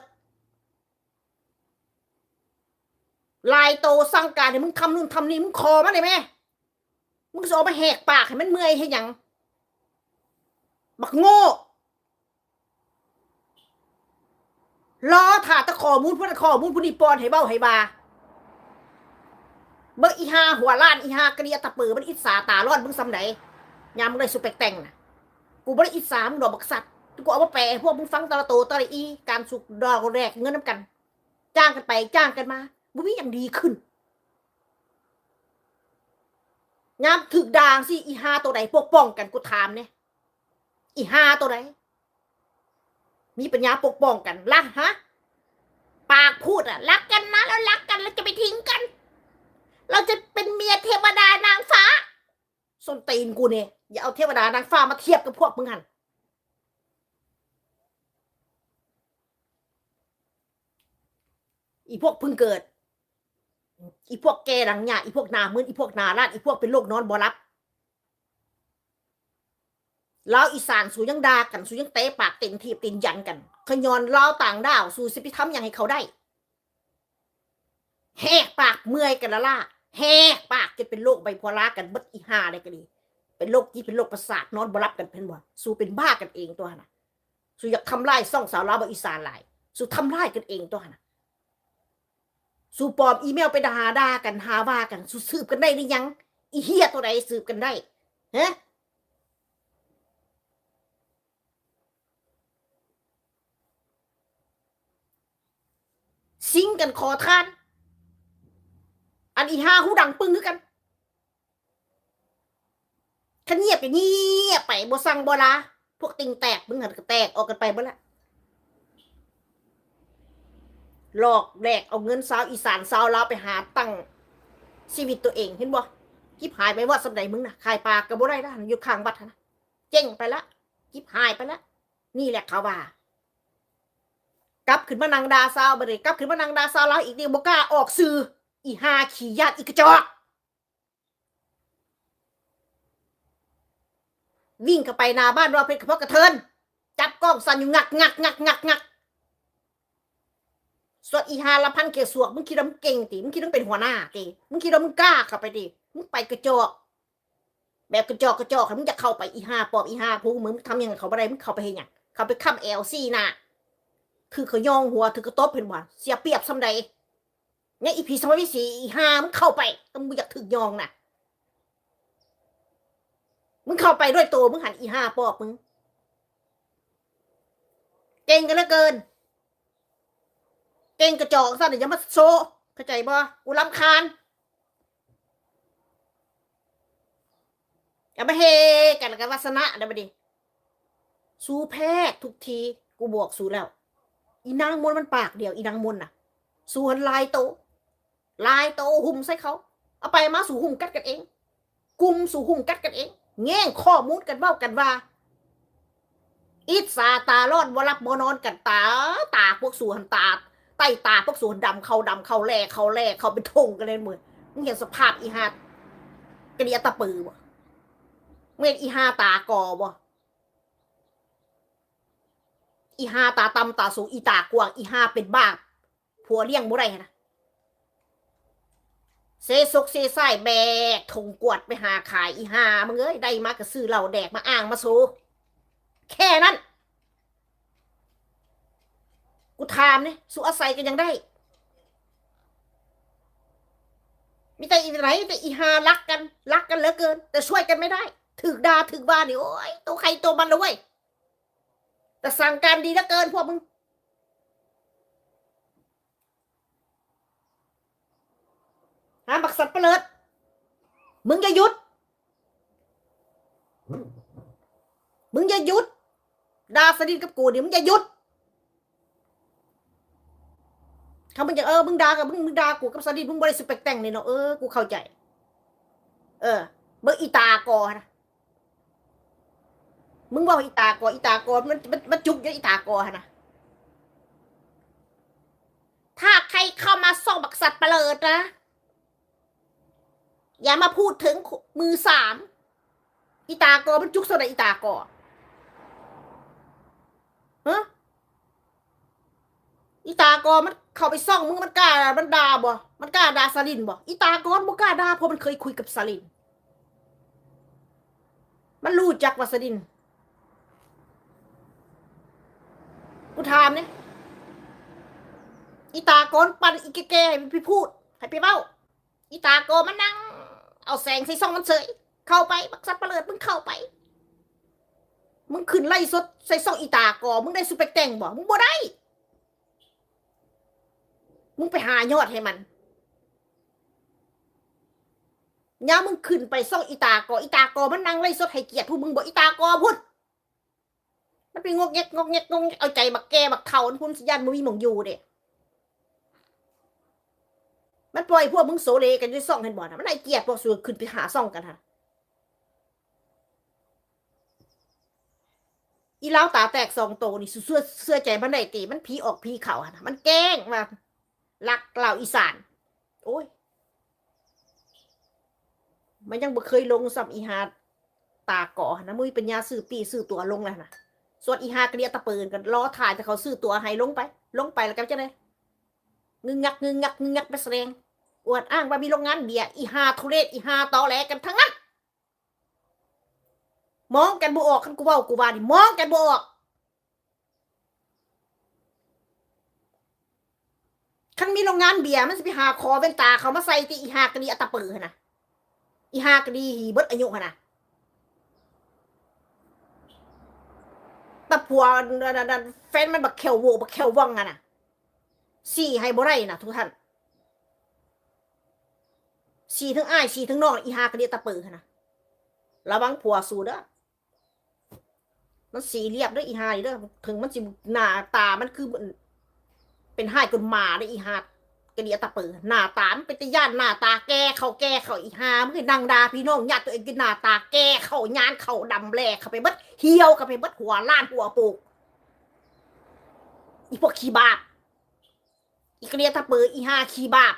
ลายโตสร้างการเนี่ยมึงทำนู่นทำนี่มึงคอมันเลยไหมมึงจะเอามาแหกปากให้มันเมื่อยให้ยังบักโง่ล้อถ่าตะขอมูลพุทธขอมูลพุทธิปอนให้เบ้าให้บาเบอร์อีห้าหัวล้านอีห้ากระเดียตะปือมันอิสาตาลอดมึงซ้ำไหนยามมึงเลยสุเปกแต่งนะกูไม่ได้อิสามึงดอกบักสัตว์กูเอามาแปลพวกมึงฟังตะละโตตะละอีการสุกดอกแรกเงินน้ำกันจ้างกันไปจ้างกันมาบุ้ยอย่างดีขึ้นยามถึกด่างสิอีห้าตัวไหนปกป้องกันกูถามเนี่ยอีห้าตัวไหนมีปัญญาปกป้องกันล่ะฮะปากพูดอะรักกันนะแล้วรักกันแล้วจะไปทิ้งกันเราจะเป็นเมียเทวดานางฟ้าส้นตีนกูเนี่ยอย่าเอาเทวดานางฟ้ามาเทียบกับพวกมึงหันอีพวกพึ่งเกิดอีพวกแกหลังหยาอีพวกนามืนอีพวกนาลาดอีพวกเป็นโรคนอนบ่รับแล้วอีสานสู้ยังดากันสู้ยังเตะปากเต็มทีบเต็มยันกันขยอนเล่าต่างดาวสู้สิไปทำอย่างให้เขาได้แหกปากเมื่อยกันละล่ะแหกปากจะเป็นโรคไบโพล่ากันเบิดอีห่าได้ก็ดีเป็นโรคที่เป็นโรคประสาทนอนบ่รับกันเป็นบ่สู้เป็นบ้ากันเองตัวน่ะสู้อยากทำลายซ่องสาวลาวอีสานหลายสู้ทำลายกันเองตัวน่ะสู้ปลอมอีเมลไปด่ากันหาว่ากันสู้สืบกันได้หรือยังอีเฮียตัวใดสืบกันได้ฮะซิงกันขอทานอันอีห้าหูดังปึ้งคือกันขันเงียบไปเงียบไปบ่สั่งบ่ลาพวกติงแตกมึงหันก็แตกออกกันไปบ่ละหลอกแดกเอาเงินสาวอีสานสาวลาวไปหาตั้งชีวิตตัวเองเห็นบ่กิบหายไปว่าสำใดมึงนะขายปลากระบ่ได้ละอยู่ข้างวัดนะเจ๊งไปละกิบหายไปละนี่แหละเขาว่ากลับขึ้นมานางดาสาวบ่ได้กลับขึ้นมานางดาสาวลาวอีกเดียวบ่กล้าออกสื่ออีหาขี้ญาติอีกระจอกวิ่งเข้าไปหน้าบ้านเราเป็นเพราะกระเทินจับกล้องสั่นอยู่งักส่วนอีหาละพันเกศวกมึงคิดว่ามึงเก่งติมึงคิดว่ามึงเป็นหัวหน้าติมึงคิดว่ามึงกล้าเข้าไปดิมึงไปกระจอกแบบกระจอกมึงจะเข้าไปอีหาปอบอีหาพูมึงทำยังไงเขาบ่ได้มึงเข้าไปเฮ็ดหยังเข้าไปค้ำเอลซี่น่ะคือเขาย่องหัวถือกระตบเห็นบ่เสียเปรียบซ้ำใดเนี่ยอีพีสมัยวิสีอีหามึงเข้าไปมึงอยากถือยองน่ะมึงเข้าไปด้วยตัวมึงหันอีหาปอบมึงเก่งกันเหลือเกินเก่งกระจอกซะเดี๋ยวจะมาโซเข้าใจบ่กูรำคาญอย่ามาเฮกันกับวาสนาเดี๋ยวมาดิสู้แพ้ทุกทีกูบอกสู้แล้วอีนางมนมันปากเดียวอีนางมนน่ะสู้หันลายโตหุ่มใส่เขาเอาไปมาสู่หุ่มกัดกันเองกุมสู่หุ่มกัดกันเองแง่งข้อมูลกันเบ้ากันว่าอิสาตาลอดวรับบ่นอนกันตาพวกสู่หันตาใต้ตาพวกสู่หันดำเขาแหล่เขาเป็นทงกันเลยเหมือนมึงเห็นสภาพอีหากระเดียตะปือบ่เมื่ออีหาตากอบ่อีหาตาตำตาสูงอีตากวางอีหาเป็นบ้าผัวเลี้ยงบ่ได้นะเซซกเซไส้แบกถงกวดไปหาขายอีหามึงเอ้ยได้มากระซื้อเหล่าแดกมาอ้างมาโซแค่นั้นกูถามเนี่ยสู้อาศัยกันยังได้มีแต่อีไหนแต่อีหารักกันเหลือเกินแต่ช่วยกันไม่ได้ถึกด่าถึกบ้านนี่โอ้ยตัวใครตัวมันเลยเว้ยแต่สั่งการดีเหลือเกินพวกมึงหาบักสัตว์เปลิดมึงจะหยุด มึงอย่าหยุดด่าสลินกับกูเดี๋ยวมึงอย่าหยุดเขามึงจะมึงด่ากับมึงด่ากูกับสลินมึงบริสุทธิ์แปลกแต่งเนี่ยเนาะกูเข้าใจเบอร์อีตากอนะมึงบอกอีตากอมันจุกเยอะอีตากอนะถ้าใครเข้ามาส่องบักสัตว์ประเลิดนะอย่ามาพูดถึงมือสามอีตากอมันจุกโซดาอีตากอฮะอีตากอมันเข้าไปซ่องมึงมันกล้ามันด่าบ่มันกล้าด่าสลินบ่อีตากอนบ่กล้าด่าเพราะมันเคยคุยกับสลินมันรู้จักว่าสลินกูถามเนี่ยอีตากอนปั่นอีแก่ๆให้ไปพูดให้ไปเบ้าอีตากอมันนั่งเอาแสงใส่ซ่องมันเสยเข้าไปบักสัตว์ประเลิดมึงเข้าไปมึงขึ้นไล่สดใส่ซ่องอีตากอมึงได้สุเปกแต่งบ่มึงบ่ได้มึงไปหายอดให้มันย่ามึงขึ้นไปซ่องอีตากอมันนั่งไล่สดให้เกียรติผู้มึงบอกอีตากอพูดมันไปงกเงกเอาใจบักแกบักเข่าพุ่นสยันมึงมีหมองอยู่เด้มันปล่อยพวกมึงโซเลกันด้วยซ่องเห็นบ่นะมันไอเกียรติพวกสูขึ้นไปหาซ่องกันฮะอีเล้าตาแตกสองโตนี่เสื้อใจมันได้ตีมันผีออกผีเข่าฮะมันแกล้งมาลักเหล่าอีสานโอ้ยมันยังบ่เคยลงสับอีหาตาเกาะนะมุ้ยเป็นยาซื้อปีซื้อตัวลงแล้วนะส่วนอีหากระเดียตะเปินกันรอถ่ายแต่เขาซื้อตัวให้ลงไปแล้วกันจะได้งึงงักไปแสดงอวดอ้างว่ามีโรงงานเบียร์อีหาทุเรศอีหาตอแหลกันทั้งนั้นมองกันบ่ออกคันกูเว้ากูว่านี่มองกันบ่ออกคันมีโรงงานเบียร์มันจะไปหาคอเว้นตาเขามาใส่ที่อีหากระเดียตะเปินนะอีหากระดีหีเบิดอายุนะตะผัวแฟนมันบักเขวโวบักเขวว่องอะนะสี่ให้บ่ได้นะทุกท่านสี่ทั้งอ้ายสี่ทั้งน้องอีหากระเดียตะเปิดนะระวังผัวสูเด้อมันสีเรียบด้วยอีหาเด้อถึงมันสิหน้าตามันคือเป็นห้ายกนหมาได้อีหากระเดียตะเปิดหน้าตามันเป็นตะย่านหน้าตาแก่เขาอีหามันคือนางดาพี่น้องญาติตัวเองกินหน้าตาแก่เขายานเขาดำแหลกเขาไปเบิดเหี่ยวเขาไปเบิดหัวล้านหัวโปกอีพวกขี้บาปอีกระเดียตะเปิดอีหาขี้บาป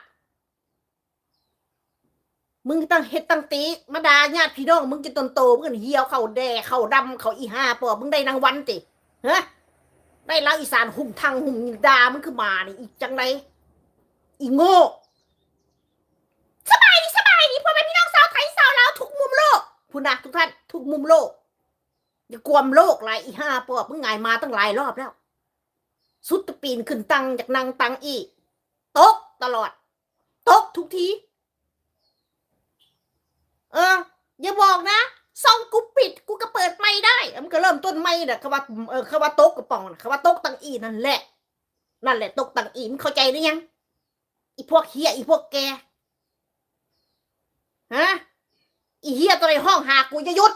มึงตั้งเฮ็ดตั้งตีมาดาญาติพี่น้องมึงจะตนโตมึงเหี่ยวเขาแดงเขาดำเขาอีห้าปอมึงได้นางวันติฮะได้แล้วอีสานหุ่มทางหุ่มดามึงคือมานี่อีจังไรอีโง่สบายดีพ่อแม่พี่น้องสาวไทยสาวลาวทุกมุมโลกพูดนะทุกท่านทุกมุมโลกอย่ากวมโลกไรอีห้าปอมึงไงมาตั้งหลายรอบแล้วสุดตะปีนขึ้นตังจากนางตังอีตกตลอดตกทุกทีอย่าบอกนะซองกูปิดกูก็เปิดไม่ได้มันก็เริ่มต้นไม่น่ะคำว่าคำว่าโต๊ะกระป๋องคำว่าโต๊ะตังอีนั่นแหละโต๊ะตังอีมันเข้าใจหรือยังอีพวกเฮียอีพวกแกฮะอีเฮียตัวในห้องหากูอย่าหยุด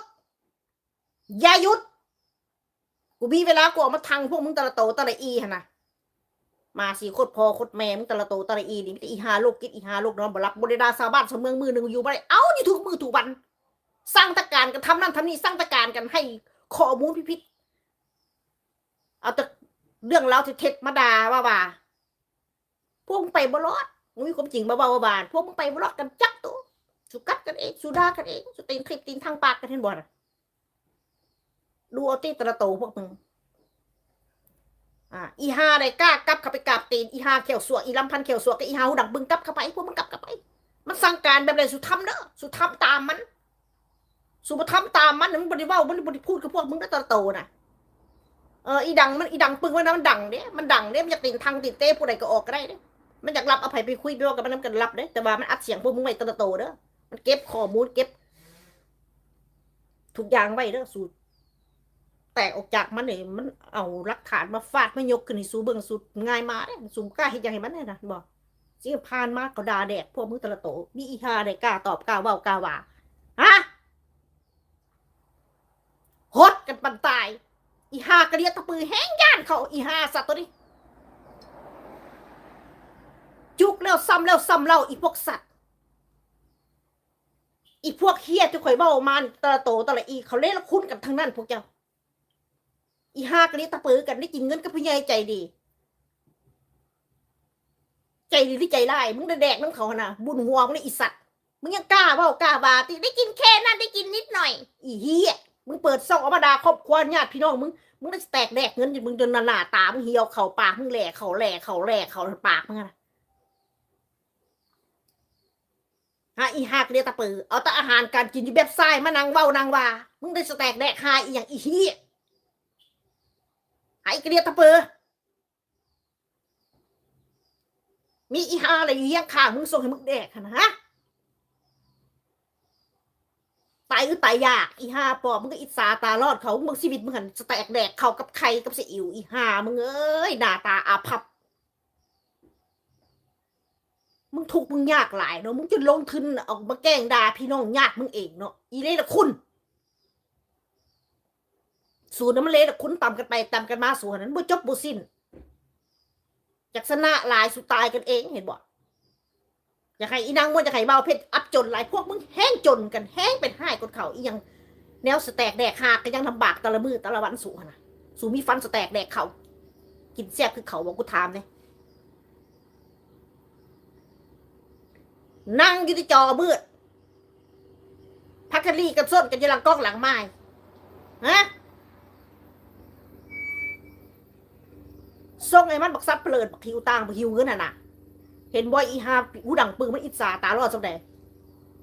กูมีเวลากูออกมาทังพวกมึงตะละโตตะละอีฮะนะมาสิโคตรพอโคตรแม่มึงตะละโตตะละอีนี่มีแต่อีหาโลกกิดอีหาโลกนอนบ่รับบริดาชาวบ้านชาวเมืองมือหนึ่งอยู่บ่ได้เอ้าอยู่ทุกมือทุกวันสร้างตะการกันทำนั่นทำนี่สร้างตะการกันให้ข้อมูลพิษเอาแต่เรื่องเราเท็จมาด่าว่าพวกมึงไปบลอดมึงมีความจริงบ้าบานพวกมึงไปบลอดกันจักตัวสุกัดกันเองสุดากันเองสุตีนคลิปตีนทางปากกันเห็นบ่นะดูเอาตีตะโตพวกมึงอีฮาได้กล้ากับเข้าไปกราบตีนอีฮาเขียวสัวอีลำพันเขียวสัวกับอีฮาหูดังบึงกับเข้าไปพวกมึงกับไปมันสั่งการแบบไรสุทำเด้อสุทำตามมันสุมาทำตามมันมันบริว่ามันบริพูดกับพวกมึงก็ตะโตนะอีดังปึงมันดังเด้มันดังเด้มันอยากติดทางติดเต้ผู้ใดก็ออกก็ได้เด้มันอยากรับอภัยไปคุยด้วยกับมันน้ำกันรับเด้แต่ว่ามันอัดเสียงพวกมึงไว้ตะโตเด้อมันเก็บข้อมูลเก็บทุกอย่างไว้เด้อสูตรแตกออกจากมันเนี่ยมันเอาหลักฐานมาฟาดมายกขึ้นในสูเบิ่งสูตรง่ายมาเด้สูกล้าเห็นอย่างมันเนี่ยนะบอกสิ่งผ่านมาก็ด่าแดกพวกมึงตะโตมีอีฮาได้กล้าตอบกล้าเว้ากล้าว่าฮะ ฮดกันปันตายอีหากระเดียตะปือแห้งย่านเขาอีหาสัตว์ตัวนี้จุกแล้วซ้ำแล้วซ้ำเล่าอีพวกสัตว์อีพวกเฮียจะข่อยเบ้ามันตะโตตะละอีเขาเล่นละคุ้นกันทั้งนั้นพวกเจ้าอีหากระเดียตะปือกันได้กินเงินกับพี่ใหญ่ใจดีใจดีที่ใจร้ายมึงได้แดกน้ำเขานะบุญหัวมึงได้อีสัตว์มึงยังกล้าเบ้ากล้าบาติได้กินแค่นั้นได้กินนิดหน่อยอีเฮียมึงเปิดซ่องออกมาด่าครอบครัวญาติพี่น้องมึงได้แตกแดกเงินมึงจนหน้าตามึงเหี่ยวเข่าปากมึงแหล่เข่าปากมึงนะฮะอีหักเรียตะปือเอาแต่อาหารการกินอยู่แบบไส้มานังเว้านางว่ามึงได้แตกแดกหายอีอย่างอีเฮียไอ้กระเรียตะปือมีอีหาอะไรอยู่เยี่ยงข้างมึงส่งให้มึงแดกนะฮะตายตายยากอีห้าปอบมึงก็อิจฉาตาลอดเขามึงชีวิตมึงหันจะแตกแดกเขากับใครกับเสียอิ๋วอีห้ามึงเอ้ยหน้าตาอาภัพมึงทุกมึงยากหลายเนาะมึงจะลงทุนออกมาแกล้งด่าพี่น้องญาติมึงเองเนาะอีเล่ละคุณสูนนั้นมันเล่ละคุณตามกันไปตามกันมาส่วนนั้นบ่จบบ่สิ้นจากชนะหลายสุดตายกันเองเห็นบ่อยากให้อีนางมวนอยากให้เบาเพชรอับจนหลายพวกมึงแห้งจนกันแห้งเป็นห้ายกดเขาอียังแนวสแตกแดกหากก็ยังลำบากแต่ละมือแต่ละวันสูนะสูมีฟันสแตกแดกเขากินแซ่บคือเขาบอกกูถามเลยนั่งอยู่ที่จอมืดพักคลี่กับส้นกันยังหลังกล้องหลังไม้ฮะส่งไอ้มันบักซับเปลิดบักหิวตางบักหิวเงินน่ะเห็นบ่อยอีฮาหูดังปึงมันอิจฉาตาลอดสักแด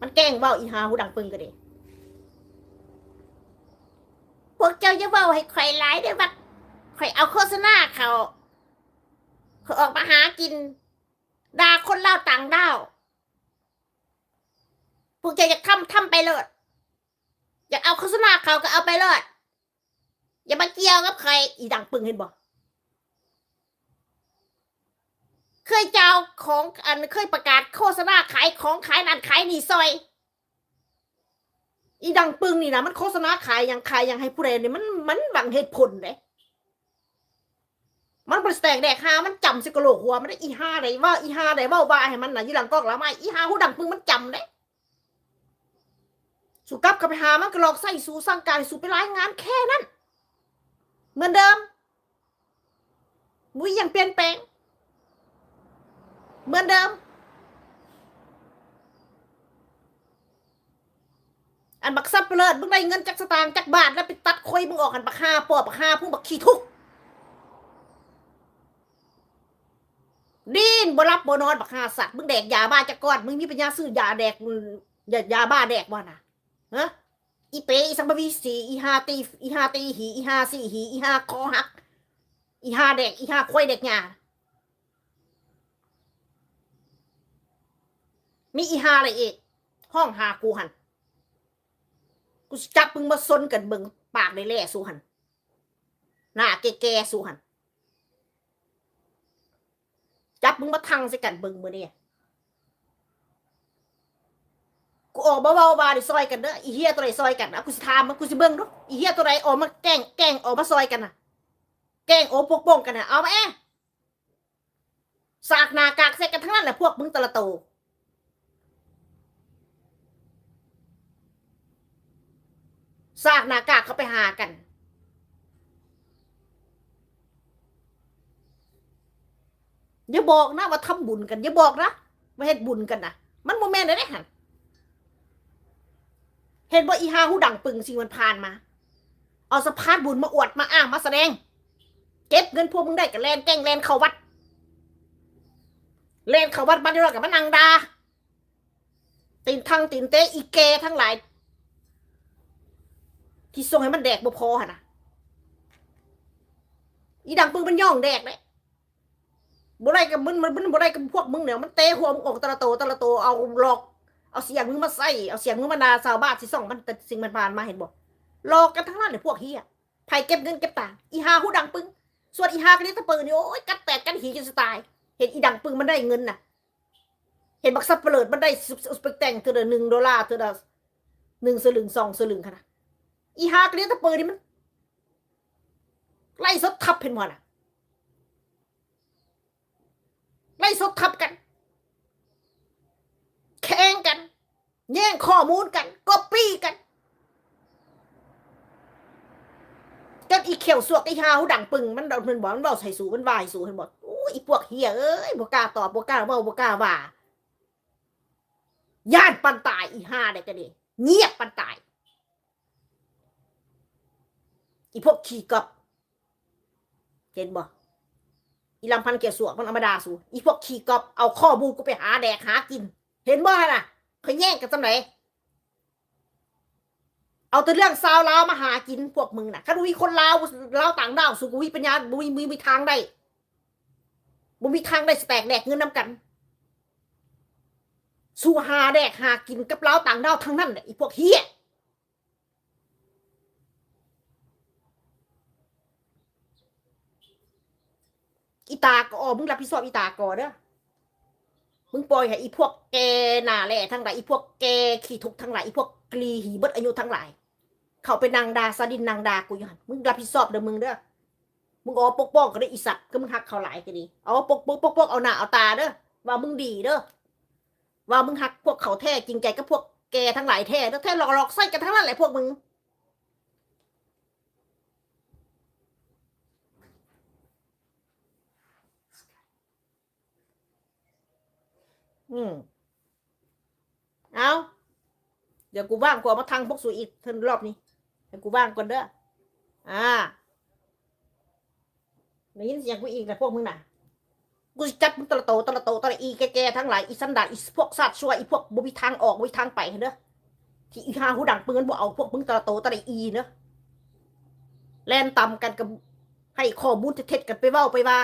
มันแกล้งเบ้าอีฮาหูดังปึงก็ดีพวกเจ้าจะเบ้าให้ใครร้ายได้บักใครเอาโฆษณาเขาออกมาหากินด่าคนเล่าต่างด้าวพวกเจ้าอยากทำไปเลยอยากเอาโฆษณาเขาก็เอาไปเลยอย่ามาเกี่ยวกับใครอีดังปึงเห็นบ่เคยเจ้าของอันเคยประกาศโฆษณาขายของขายนั่นขายนี่ซอยอีดังปึงนี่นะมันโฆษณาขายยังให้ผู้ใดเนี่ยมันหวังเหตุผลเลยมันเป็นแตกแดกฮามันจำสิกโลกหัวมันได้อีฮาไหนว่าอีฮาไหนว่าบ้าให้มันน่ะยี่หลังกล้องแล้วไม่อีฮาหูดังปึงมันจำเลยสุกับกับไปหามันก็หลอกใส่สู่สร้างการสู่ไปรายงานแค่นั้นเหมือนเดิมมุ้ยยังเปลี่ยนแปลงเหมือนเดิมอันบักซับเปลิดมึงได้เงินจากสตางค์จากบาทแล้วไปตัดคอยมึงออกหันบักฮาปอบบักฮาพุ่งบักขี้ทุกดินบ่รับบ่นอนบักฮาสัตว์มึงแดกยาบ้าจากก้อนมึงมีปัญญาซื้อยาแดกยาบ้าแดกบ่น่ะฮะอีเปอีสังบวีสีอีฮาตีหีอีฮาสี่หีอีฮาคอหักอีฮาแดกอีฮาควายแดกหยามีอีฮาอะไรอีกห้องหากูหันกูจับมึงมาซนกันเบิ่งปากเลยแหล่สู้หันหน้าแก่ๆสู้หันจับมึงมาทังใส่กันเบิ่งมือเนี่ยกูออกเบาๆบาดิซอยกันเด้ออีเฮียตัวไหนซอยกันนะกูสิถามมันกูสิเบิ่งดูอีเฮียตัวไหนออกมาแกล้งออกมาซอยกันนะแกล้งโอ้ปกป้องกันนะเอาไหมสากหน้ากากใส่กันทั้งนั้นแหละพวกมึงตะละโตสากหน้ากากเขาไปหากันอย่าบอกนะว่าทำบุญกันอย่าบอกนะว่าเฮ็ดบุญกันนะมันโมเมนต์อะไรหันเห็นว่าอีฮาหูดังปึงสิ่งมันผ่านมาเอาสะพานบุญมาอวดมาอ้างมาแสดงเก็บเงินพวกมึงได้กับแลนแกล้งแลนเข้าวัดแลนเข้าวัดบ้านที่เรากับมันนางดาตีนทังตีนเตะอีเกทั้งหลายที่ส่งให้มันแดกบ่พอหั่นนะอีดังปึงมันย่องแดกเลยบ่ได้กับมันบ่ได้กับพวกมึงเนี่ยมันเตะหัวมึงออกตะละโตเอาหลอกเอาเสียงมึงมาใส่เอาเสียงมึงมาด่าชาวบ้านสิส่องมันแต่สิ่งมันผ่านมาเห็นบ่หลอกกันทั้งนั้นเลยพวกเฮียไผเก็บเงินเก็บตังค์อีฮาหูดังปึงส่วนอีฮาก็นี่ตะเปิดนี่โอ้ยกัดแตกกันหีจนสไตล์เห็นอีดังปึงมันได้เงินน่ะเห็นบักซับเปลิดมันได้สเปกแต่งเธอละ$1เธอละ1 สลึง2 สลึงค่ะนะ อีฮากเลี้ยงตะปืนนี่มันไล่สดทับเห็นบ่น่ะไล่สดทับกันแข่งกันแย่งข้อมูลกันก๊อปปี้กันจนอีเขียวสวกอีฮาหูดังปึงมันบอกมันบอกใส่สูมันวายสูเห็นบอกโอ้ยอีพวกเฮียเอ้ยบ่กล้าตอบบ่กล้าเว้าบ่กล้าว่าย่านปันตายอีฮาได้ก็ดีเงียบปันตายอีพวกขี้กับเห็นบ่อีลำพันเกียร์สวกมันธรรมดาสูอีพวกขี้กับเอาข้อมูลกูไปหาแดกหากินเห็นบ่น่ะเขาแย่งกันจังไหนเอาแต่เรื่องซาวลาวมาหากินพวกมึงน่ะถ้าดูมีคนลาวต่างดาวสุกุวิปัญญาบุมีทางได้บุมีทางได้สแตกแดกเงินนำกันสู้หาแดกหากินกับลาวต่างดาวทั้งนั้นไอ้พวกเฮียอีตาก็มึงรับผิดชอบอีตาก่อนเด้อมึงปล่อยให้อีพวกแกหน้าแหล่ทั้งหลายอีพวกแกขี้ทุกทั้งหลายอีพวกกลีหีเบิดอายุทั้งหลายเขาไปนางดาซาดินนางดากูอยู่หันมึงรับผิดชอบเด้อมึงเด้อมึงปกป้องก็ได้อีสัตว์ก็มึงหักเขาหลายก็ดีเอาปกเอาหน้าเอาตาเด้อว่ามึงดีเด้อว่ามึงหักพวกเขาแท้จริงใจก็พวกแกทั้งหลายแท้แล้วแท้หลอกไส้กันทั้งนั้นแหละพวกมึงเอาเดี๋ยวกูว่างกูเอามาทังพวกสูอีกเทินรอบนี้เดี๋ยวกูว่างก่อนเด้อได้ยินเสียงกูอีกนะพวกมึงน่ะกูจัดมึงตะละโตตะละอีแกทั้งหลายอีสันดาอีพวกสัตว์ชั่วอีพวกบุมีทางออกบุมีทางไปเด้อที่อีหาหูดังปืนบ่เอาพวกมึงตะละโตตะละอีเนอะแล่นต่ำกันกับให้ข้อมูลเท็จกันไปเว้าไปว่า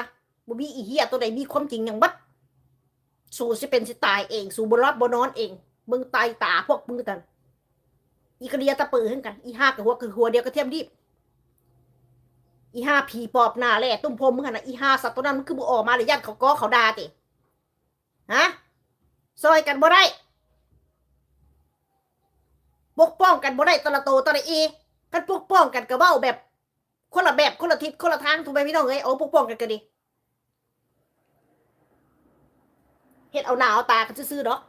บุมีอีเหี้ยตัวใดมีความจริงอย่างบัดสู่สิเป็นสิตายเองสู่บนรับบ่นอนเองมึงตายตาพวกมึงกันอีกระเดียตะปือขึ้นกันอีห้ากับหัวเดียวกระเทียมดิบอีห้าผีปอบหน้าแหล่ตุ้มพรมมึงหันนะอีห้าสัตว์ตัวนั้นมันคือบุออกมาเลยยันเขาก้อเขาดาติฮะซอยกันบ่ได้ปกป้องกันบ่ได้ตะละโตตะละอีกันปกป้องกันกระเบ้าแบบคนละแบบคนละทิศคนละทางถูกไหมพี่น้องเอ้ยปกป้องกันก็ดีเฮ็ดเอาหน้าเอาตากันซื่อๆดอก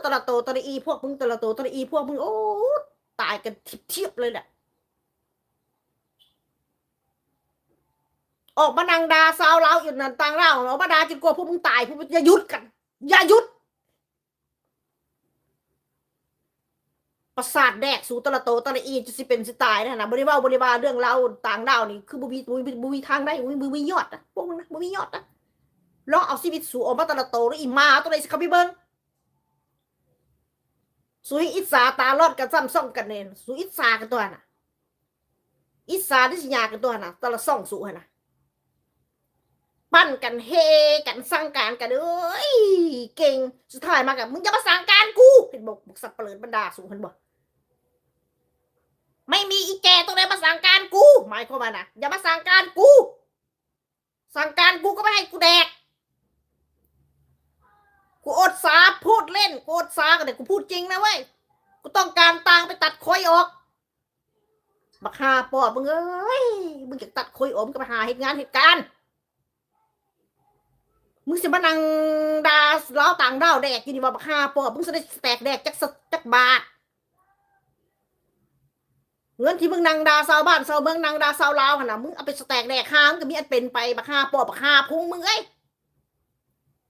ตะละโตตะละอีพวกมึงตะละโตตะละอีพวกมึงโอ้ตายกันเทียบเลยแหละออกมานังดาสาวเราอยู่นั่นต่างเราออกมาดาจนกลัวพวกมึงตายพวกมึงอย่าหยุดกันอย่าหยุดประสาทแดกสู่ตะละโตตะละอีจะสิเป็นสิตายนะบริวารเรื่องเราต่างดาวนี่คือบุมีทางได้บุมียอดนะพวกมึงนะบุมียอดนะลองเอาชีวิตสู่ออกมาตะละโตแล้วอีมาตัวไหนสิเขาไปเบิ้งสู่อิสาตาลอดกันซ้ำซ่องกันเนี่ยสู่อิสากันตัวน่ะอิสาที่สิยากันตัวน่ะตะละซ่องสู่น่ะปั้นกันเฮกันสั่งการกันเอ้ยเก่งสุดท้ายมากับมึงจะมาสั่งการกูเห็นบอกสับเปลือบรรดาสูงเห็นบอกไม่มีอีแกตัวไหนมาสั่งการกูหมายความว่านะอย่ามาสั่งการกูสั่งการกูก็ไม่ให้กูแดกกูอดสาพูดเล่นกูอดสากันเดี๋ยวกูพูดจริงนะเว้ยกูต้องการตังไปตัดคอยออกบักฮาปอดมึงเอ้ยมึงจะตัดคอยออกมึงก็ไปหาเหตุงานเหตุการณ์มึงสิมานั่งดาล้อต่างดาวแดกกินว่าบักฮาปอมึงจะได้แตกแดกจักบาทเงินที่มึงนั่งดาชาวบ้านชาวเมืองนั่งดาชาวลาวขนาดมึงเอาไปแตกแดกฮามก็มีอันเป็นไปบักฮาปอบักฮาพุงมึงเอ้ย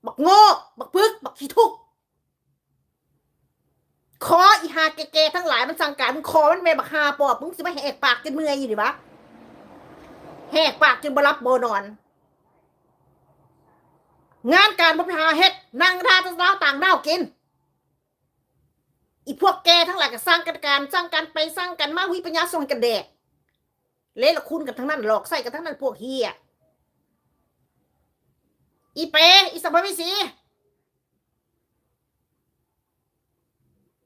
บักโง่บักพึกบักขี้ทุกคออีฮาแก่ๆทั้งหลายมันสั่งการมึงคอมันแม่บักฮาปอมึงสิมาแหกปากจนเมื่อยอยู่ดิวะแหกปากจนบ่รับบ่นอนงานการบ่ไปหาเฮ็ดนั่งท่าจะเล่าต่างดาวกินอีพวกแกทั้งหลายก็สร้างกันไปสร้างกันมาวิปัญญาส่งกันแดกเละละคุณกันทั้งนั้นหลอกใส่กันทั้งนั้นพวกเฮียอีเปอีสัมภเวสี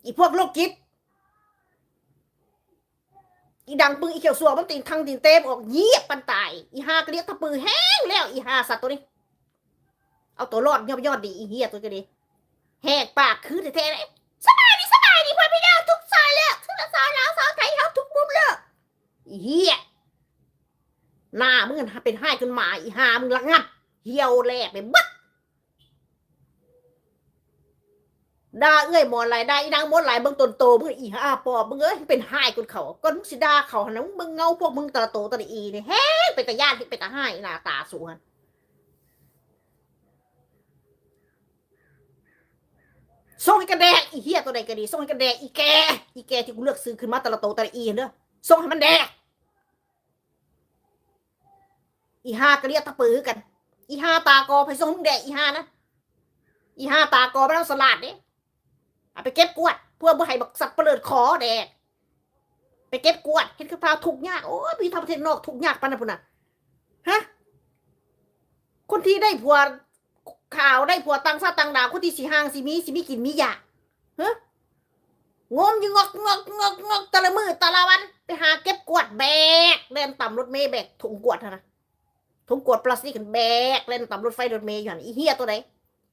อีพวกโรคจิตอีดังปึงอีเขียวสัวมันตีนทางตีนเต็มออกเยียบปันตายอีหากระเดียกตะปือแห้งแล้วอีหาสัตว์ตัวนี้เอาตัวรอดยอดดีอีเฮียตัวนี้แหกปากคือแท้ๆเลยสบายดีพ่อพี่น้องทุก จะสอนเราสอนไทยเขาทุกมุมเลยอีเหี้ยหน้ามึงเป็นให้ขึ้นมาอีหามึงละงับเหี่ยวแหลกไปบัดด่าเอ้ยหมอนไหลได้อีนางหมอนไหลเบิ่งตนโตมึงอีหาปอบมึงเอ้ยเป็นให้คนเขาก็มึงสิด่าเขาหันมึงเงาพวกมึงตะโตตะอีนี่เฮ้เป็นตะย่านที่เป็นตะให้หน้าตาสูงส่งให้กันแดกอีเหี้ยตัวใดก็ดีส่งให้กันแดกอีแกที่กูเลือกซื้อขึ้นมาตะโตตะอีเด้อส่งให้มันแดกอีห้าก็เรียกตะปือกันอีห้าตากอไปส่งแดกอีห้านะอีห้าตากอไม่ต้องสลัดเนี่ยเอาไปเก็บกวดเพื่อบ่ให้บักสัตว์เปลือดคอแดกไปเก็บกวดเห็นข้าวทุกยากโอ้ยพี่ทำประเทศนอกทุกยากปะนะพุ่นน่ะฮะคนที่ได้ผัวข่าวได้ผัวตังซาตังดาวคนที่สีห่างสีมีกินมีอยากฮะงมอยู่งอกแต่ละมือแต่ละวันไปหาเก็บกวดแบกเล่นต่ำรถเมย์แบกถุงกวดนะถุงกวดพลาสติกกันแบกเล่นต่ำรถไฟรถเมย์อยู่หันอีเหี้ยตัวไหน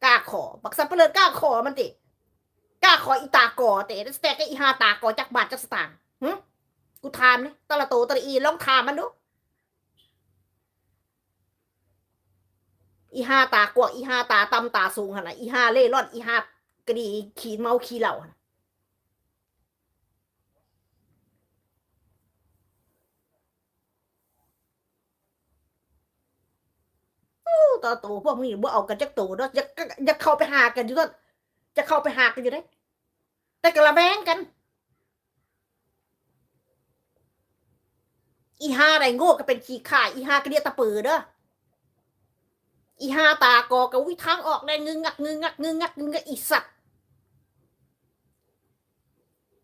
กล้าขอบักสัตว์เปลือดกล้าขอมันติกล้าขออีตากอแต่แต่ก็อีหาตากอจักบาทจักสตางค์กูถามเนี่ยตะละโตตะละอีลองถามมันดูอีหาตากวกอีหาตาตำตาสูงหันนะอีหาเล่ร่อนอีหากระดีขี่เมาขี่เหล่าหันตาโตพวกมึงบ่เอากันจักโตเนาะจะเข้าไปหากันอยู่ก็จะเข้าไปหากันอยู่ได้แต่กระแบงกันอีหาไรโง่ก็เป็นขี้ข่าอีหากระเดียตะปือเด้ออีหาตากอกะวิทางออกได้งึงงักอีสัตว์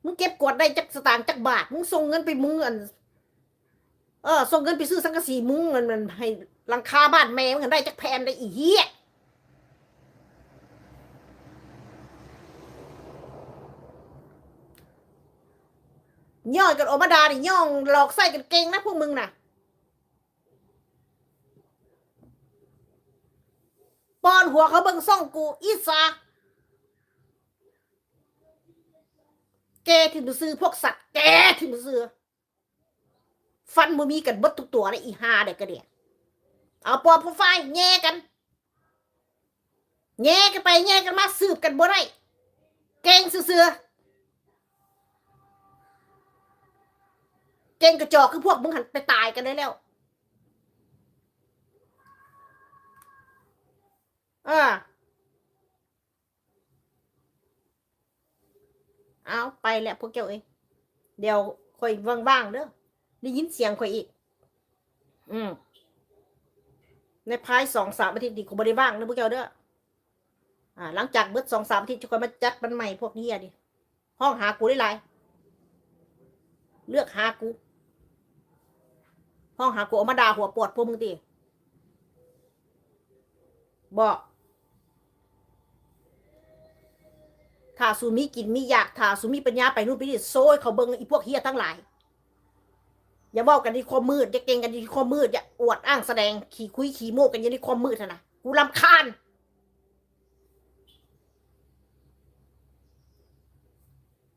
มึงเก็บกวดได้จักสตางค์จักบาทมึงส่งเงินไปมุงอันส่งเงินไปซื้อสังกะสีมุงมันให้หลังคาบ้านแม่มึงได้จักแผ่นได้อีเหี้ยย่อยกันออกมาดาดิย่องหลอกไส้กันเก่งนะพวกมึงน่ะป้อนหัวเขาเบิ่งซ่องกูอีสาแกถึงซื้อพวกสัตว์แกถึงซื้อฟันมือมีกันเบิดทุกตัวเลยอีหาเด็กกระเดียเอาปอผู้ไฟแง่กันแง่กันไปแง่กันมาสืบกันบ่ได้เก่งเสือเก่งกระจอกคือพวกมึงหันไปตายกันได้แล้วเอาไปแหละพวกเจ้าเองเดี๋ยวค่อยว่างๆเด้อได้ยินเสียงค่อยอีกในภาย2-3 อาทิตย์ดีกูไม่ได้ว่างนะพวกเจ้าเด้อหลังจากเบิด2-3 อาทิตย์จะค่อยมาจัดมันใหม่พวกนี้ดิห้องหากูได้ไรเลือกหากูห้องหากูเอามาด่าหัวปวดพวกมึงดิบอกถ้าสูมีกินมีอยากถ้าสูมีปัญญาไปนู่นไปนี่โซ่เขาเบิ่งอีพวกเฮียทั้งหลายอย่าบอกกันที่ความมืดอย่าเก่งกันที่ความมืดอย่าอวดอ้างแสดงขี่คุยขี่โม้กันอย่างที่ความมืดนะกูรำคาญ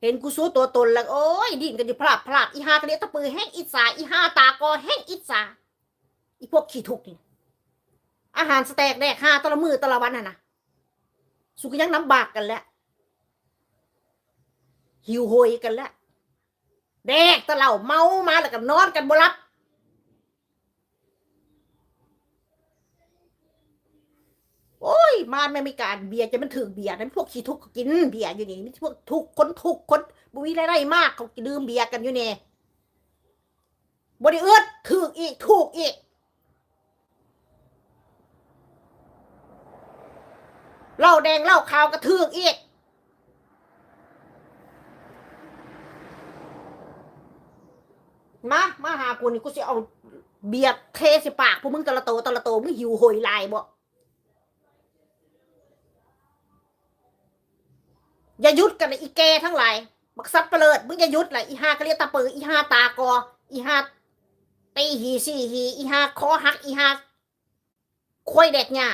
เห็นกูสู้ตัวตนแล้วโอ้ยดิ้นกันอยู่พลาดอีหากระเดียตะปือแห้งอิสาอีหาตากอแห้งอิสาอีพวกขี้ทุกนี่อาหารสแต็กแดก5 ตะละมือตะละวันนะสุกยังน้ำบากกันแล้วหิวโหยกันแล้วแดกตะเหล่าเมามาแล้วก็นอนกันบ่รับโอ้ยมานไม่มีการเบียร์จะมันถึงเบียร์นั้นพวกขี้ทุกกินเบียร์อยู่นี่ไม่พวกทุกคนบุยไรมากเขาดื่มเบียร์กันอยู่เนี่ยบริเอื้อถูกอีกเหล้าแดงเหล้าขาวก็ถึกอีกมาหากูนี่กูจะเอาเบียร์เทใส่ปากพวกมึงตะละโตมึงหิวโหยลายบ่อย่ายุดกันอีแกทั้งหลายบักซับเปลิดมึงอย่ายุดเลยอีหากระเรียตาปืออีหาตากออีหาตีหีสี่หีอีหาคอหักอีหาควยเด็กเนี่ย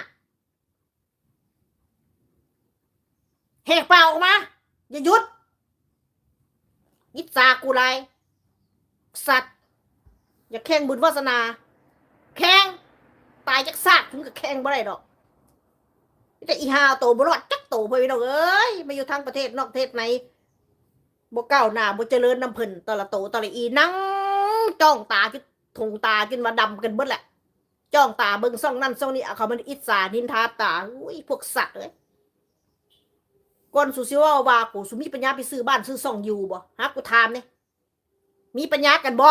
แหกเปล่าออกมาอย่ายุด ยิจากูไรสัตว์อย่าแข่งบุญวาสนาแข่งตายจากซากถึงกับแข่งบ่ได้ดอกแต่อีหาโตบ่รอดจักโตเพิ่นดอกเอ้ยมาอยู่ทางประเทศนอกประเทศไหนบ่ก้าวหน้าบ่เจริญน้ำเพิ่นตะละโตตะละอีนั่งจ้องตาจนทงตาจนว่าดำกันเบิดแหละจ้องตาเบิ่งซ่องนั่นซ่องนี้เอาเขามันอิจฉานินทาตาอุ้ยพวกสัตว์เอ้ยก่อนสุสิว่ากูสุมีปัญญาไปซื้อบ้านซื้อซ่องอยู่บ่ฮะกูถามเนี่ยมีปัญญากันบ่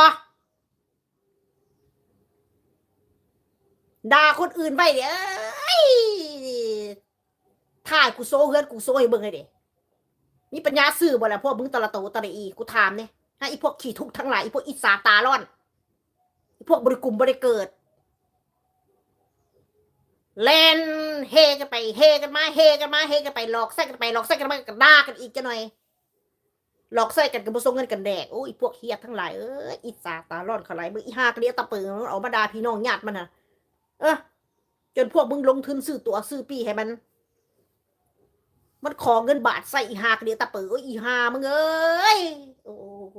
ด่าคนอื่นไปเด้อถ่ายกูโซ่เฮือนกูโซ่ให้เบิ่งให้เด้มีปัญญาซื้อบ่ล่ะพวกมึงตะละโตตะละอีกูถามเนี่ยให้อีพวกขี้ทุกข์ทั้งหลายอีพวกอิจฉาตาร้อนอีพวกบริกลุ่มบริเกิดเล่นเฮกันไปเฮกันมาเฮกันมาเฮกันไปหลอกใส่กันไปหลอกใส่กันมากันด่ากันอีกจะหน่อยหลอกใส่กันกับบ่ส่งเงินกันแดกโอ้ยพวกเฮียทั้งหลายเอ้ยอิจฉาตาร้อนเขาหลายมึงอีหากระเดียตะเปิงเอามาด่าพี่น้องญาติมันน่ะจนพวกมึงลงทุนซื้อตั๋วซื้อปีให้มันขอเงินบาทใส่อีหากระเดียตะเปิงโอ้ยอีหามึงเอ้ยโอ้โห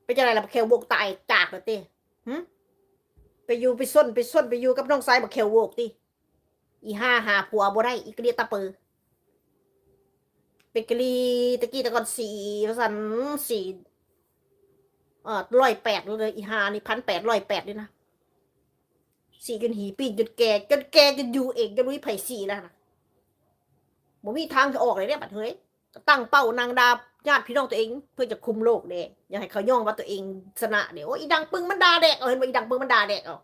ไปจะอะไรล่ะแคววกตายจากเลยเต้ไปอยู่ไปส้นไปอยู่กับน้องชายบักแควโวกติอีห้าหาผัวบ่ได้อีกเรียตะเปอเป็นกะลีตะกี้ตะก่อน4,400108เลยอีห้านี่1,800เลยนะสี่กันหีปีนจนแก่จนอยู่เองจนรู้ไผ่สี่แล้วนะบ่มีทางจะออกเลยเนี่ยบัดเฮ้ยตั้งเป้านางดาญาติพี่น้องตัวเองเพื่อจะคุมโลกเด้อย่าให้เขาย่องว่าตัวเองชนะเดี๋ยวอีดังปึงมันด่าแดกเอาเห็นว่าอีดังปึงมันด่าแดกเอา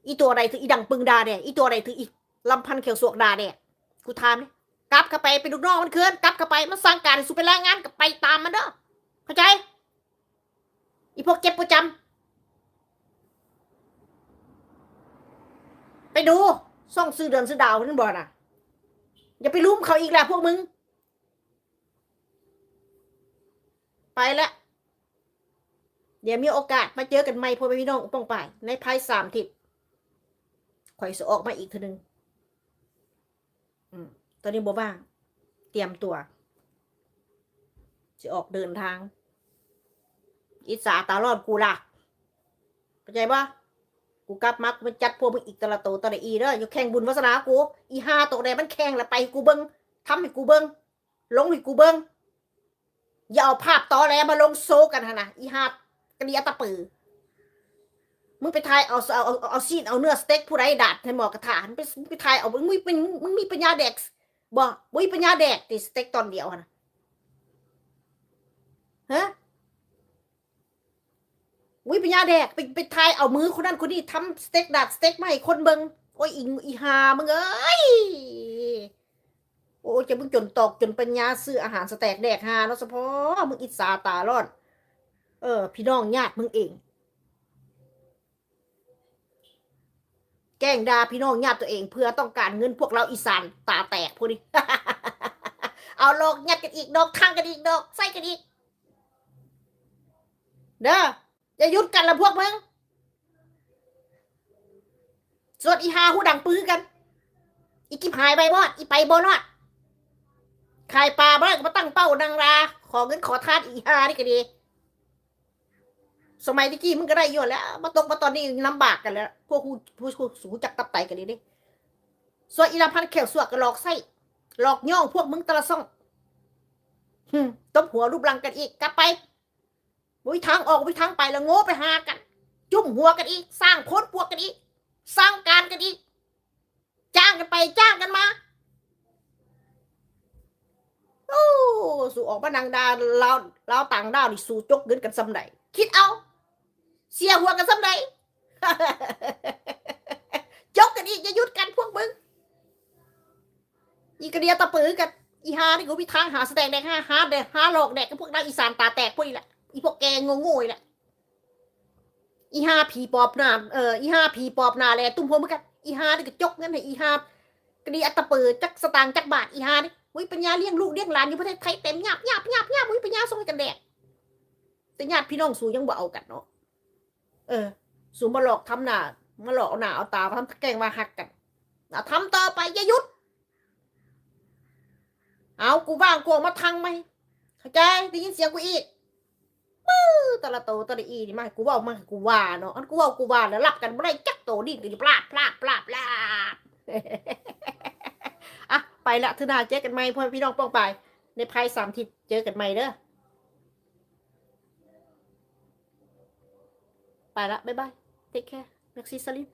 อีตัวใดถืออีดังปึงดาแดกอีตัวใดถืออีลำพันเขียวสวกดาแดกกูถามเลยกลับเข้าไปเป็นลูกน้องมันเคืนกลับเข้าไปมันสร้างการสุเป็นแรงงานกับไปตามมันเด้อเข้าใจอีพวกเจ็บประจำไปดูซ่องซื้อเดือนซื้อดาวนั่นบ่น่ะอย่าไปลุ้มเขาอีกแล้วพวกมึงไปแล้วเดี๋ยวมีโอกาสมาเจอกันใหม่พ่อแม่พี่น้องป้องไปในภาย3 ทิศข่อยจะออกมาอีกทีนึงตอนนี้บ่ว่างเตรียมตัวจะออกเดินทางอิสาตาลอดกูล่ะเข้าใจปะกูกลับมากูไปจัดพวกมึงอีกตะละโตตะละอีเด้ออยู่แข่งบุญวาสนากูอีห้าโตใดมันแข่งแล้วไปกูเบิ้งทำให้กูเบิ้งลงให้กูเบิ้งอย่าเอาภาพตอแหลมาลงโซกันนะอีห้ากระเดียตะปือมึงไปทายเอาซีนเอาเนื้อสเต็กผู้ใดดาดให้หมอกระถานไปทายเอามึงมีปัญญาแดกบ่มีปัญญาแดกติสเต็กตอนเดียวนะฮะวิปัญญาแดกไปทายเอามือคนนั้นคนนี้ทำสเต็กดาดสเต็กมาให้คนเบิงโอ้ยอีหามึงเอ้ยโอ้ยจะมึงจนตอกจนปัญญาซื้ออาหารสเต็กแดกหาเนาะเฉพาะมึงอิจฉาตาลอดพี่น้องญาติมึงเองแกล้งด่าพี่น้องญาติตัวเองเพื่อต้องการเงินพวกเราอีสานตาแตกพวกนี้ เอาลอกยัดกันอีกดอกทางกันอีกดอกใส่กันอีกเด้อจะยุดกันละพวกมึงส่วนอีหาหูดังปื้อกันอีกิบหายไปบอดอีไปบอรอดขายปลาบ้านก็มาตั้งเป้านางราขอเงินขอทานอีหานี่ก็ดีสมัยตะกี้มึงก็ได้อยู่แล้วมาตกมาตอนนี้ลำบากกันแล้วพวกผู้สูงจักตับไตกันดิส่วนอีลำพันแขวสวกก็หลอกไส้หลอกย่องพวกมึงตะละซ่องตบหัวรูปรังกันอีกกลับไปวิทางออกวิทางไปแล้วโง่ไปหากันจุ่มหัวกันอีกสร้างโคตรพวกกันอีกสร้างการกันอีกจ้างกันไปจ้างกันมาโอ้สู่ออกมานางดาเราต่างดาวนี่สู่จกเงินกันซ้ำใดคิดเอาเสียหัวกันซ้ำใด จกกันอีกจะยุดกันพวกมึงอีกระเดียตะปือกันอีฮานี่กูมีทางหาแสดงแดกหาแดกหาหลอกแดกกับพวกนักอีสานตาแตกพวกนี้แหละอีพวกแกงงๆแหละอีฮาผีปอบหน้าอีฮาผีปอบหน้าแหละตุ้มหัวมึงกันอีฮานี่ก็จกเงินให้อีฮากระเดียตะปือจักสตางค์จักบาทอีฮานี่วิปัญญาเลี้ยงลูกเลี้ยงหลานอยู่ประเทศไทยเต็มหยาบวิปัญญาส่งให้กันแดกแต่ญาติพี่น้องสู่ยังบ่เอากันเนาะสู่มาหลอกทำหน้ามาหลอกเอาหน้าเอาตามาทำแกงมาหักกันทำต่อไปอย่าหยุดเอากูว่างกูมาทางไหม เข้าใจได้ยินเสียงกูอีกปื้อตะละโตตะละอีนี่มากูเว้ามากูว่าเนาะอันกูเว้ากูว่าแล้วรับกันบ่ได้จักโตดิ้นกันอยู่ปลาบปลาบปลาบปลาบอ่ะไปละทื่อหน้าเจอกันใหม่พ่อพี่น้องป้องไปในภัย3 ทิศเจอกันใหม่เด้อไปละบ๊ายบายเทคแคร์แม็กซี่สลิม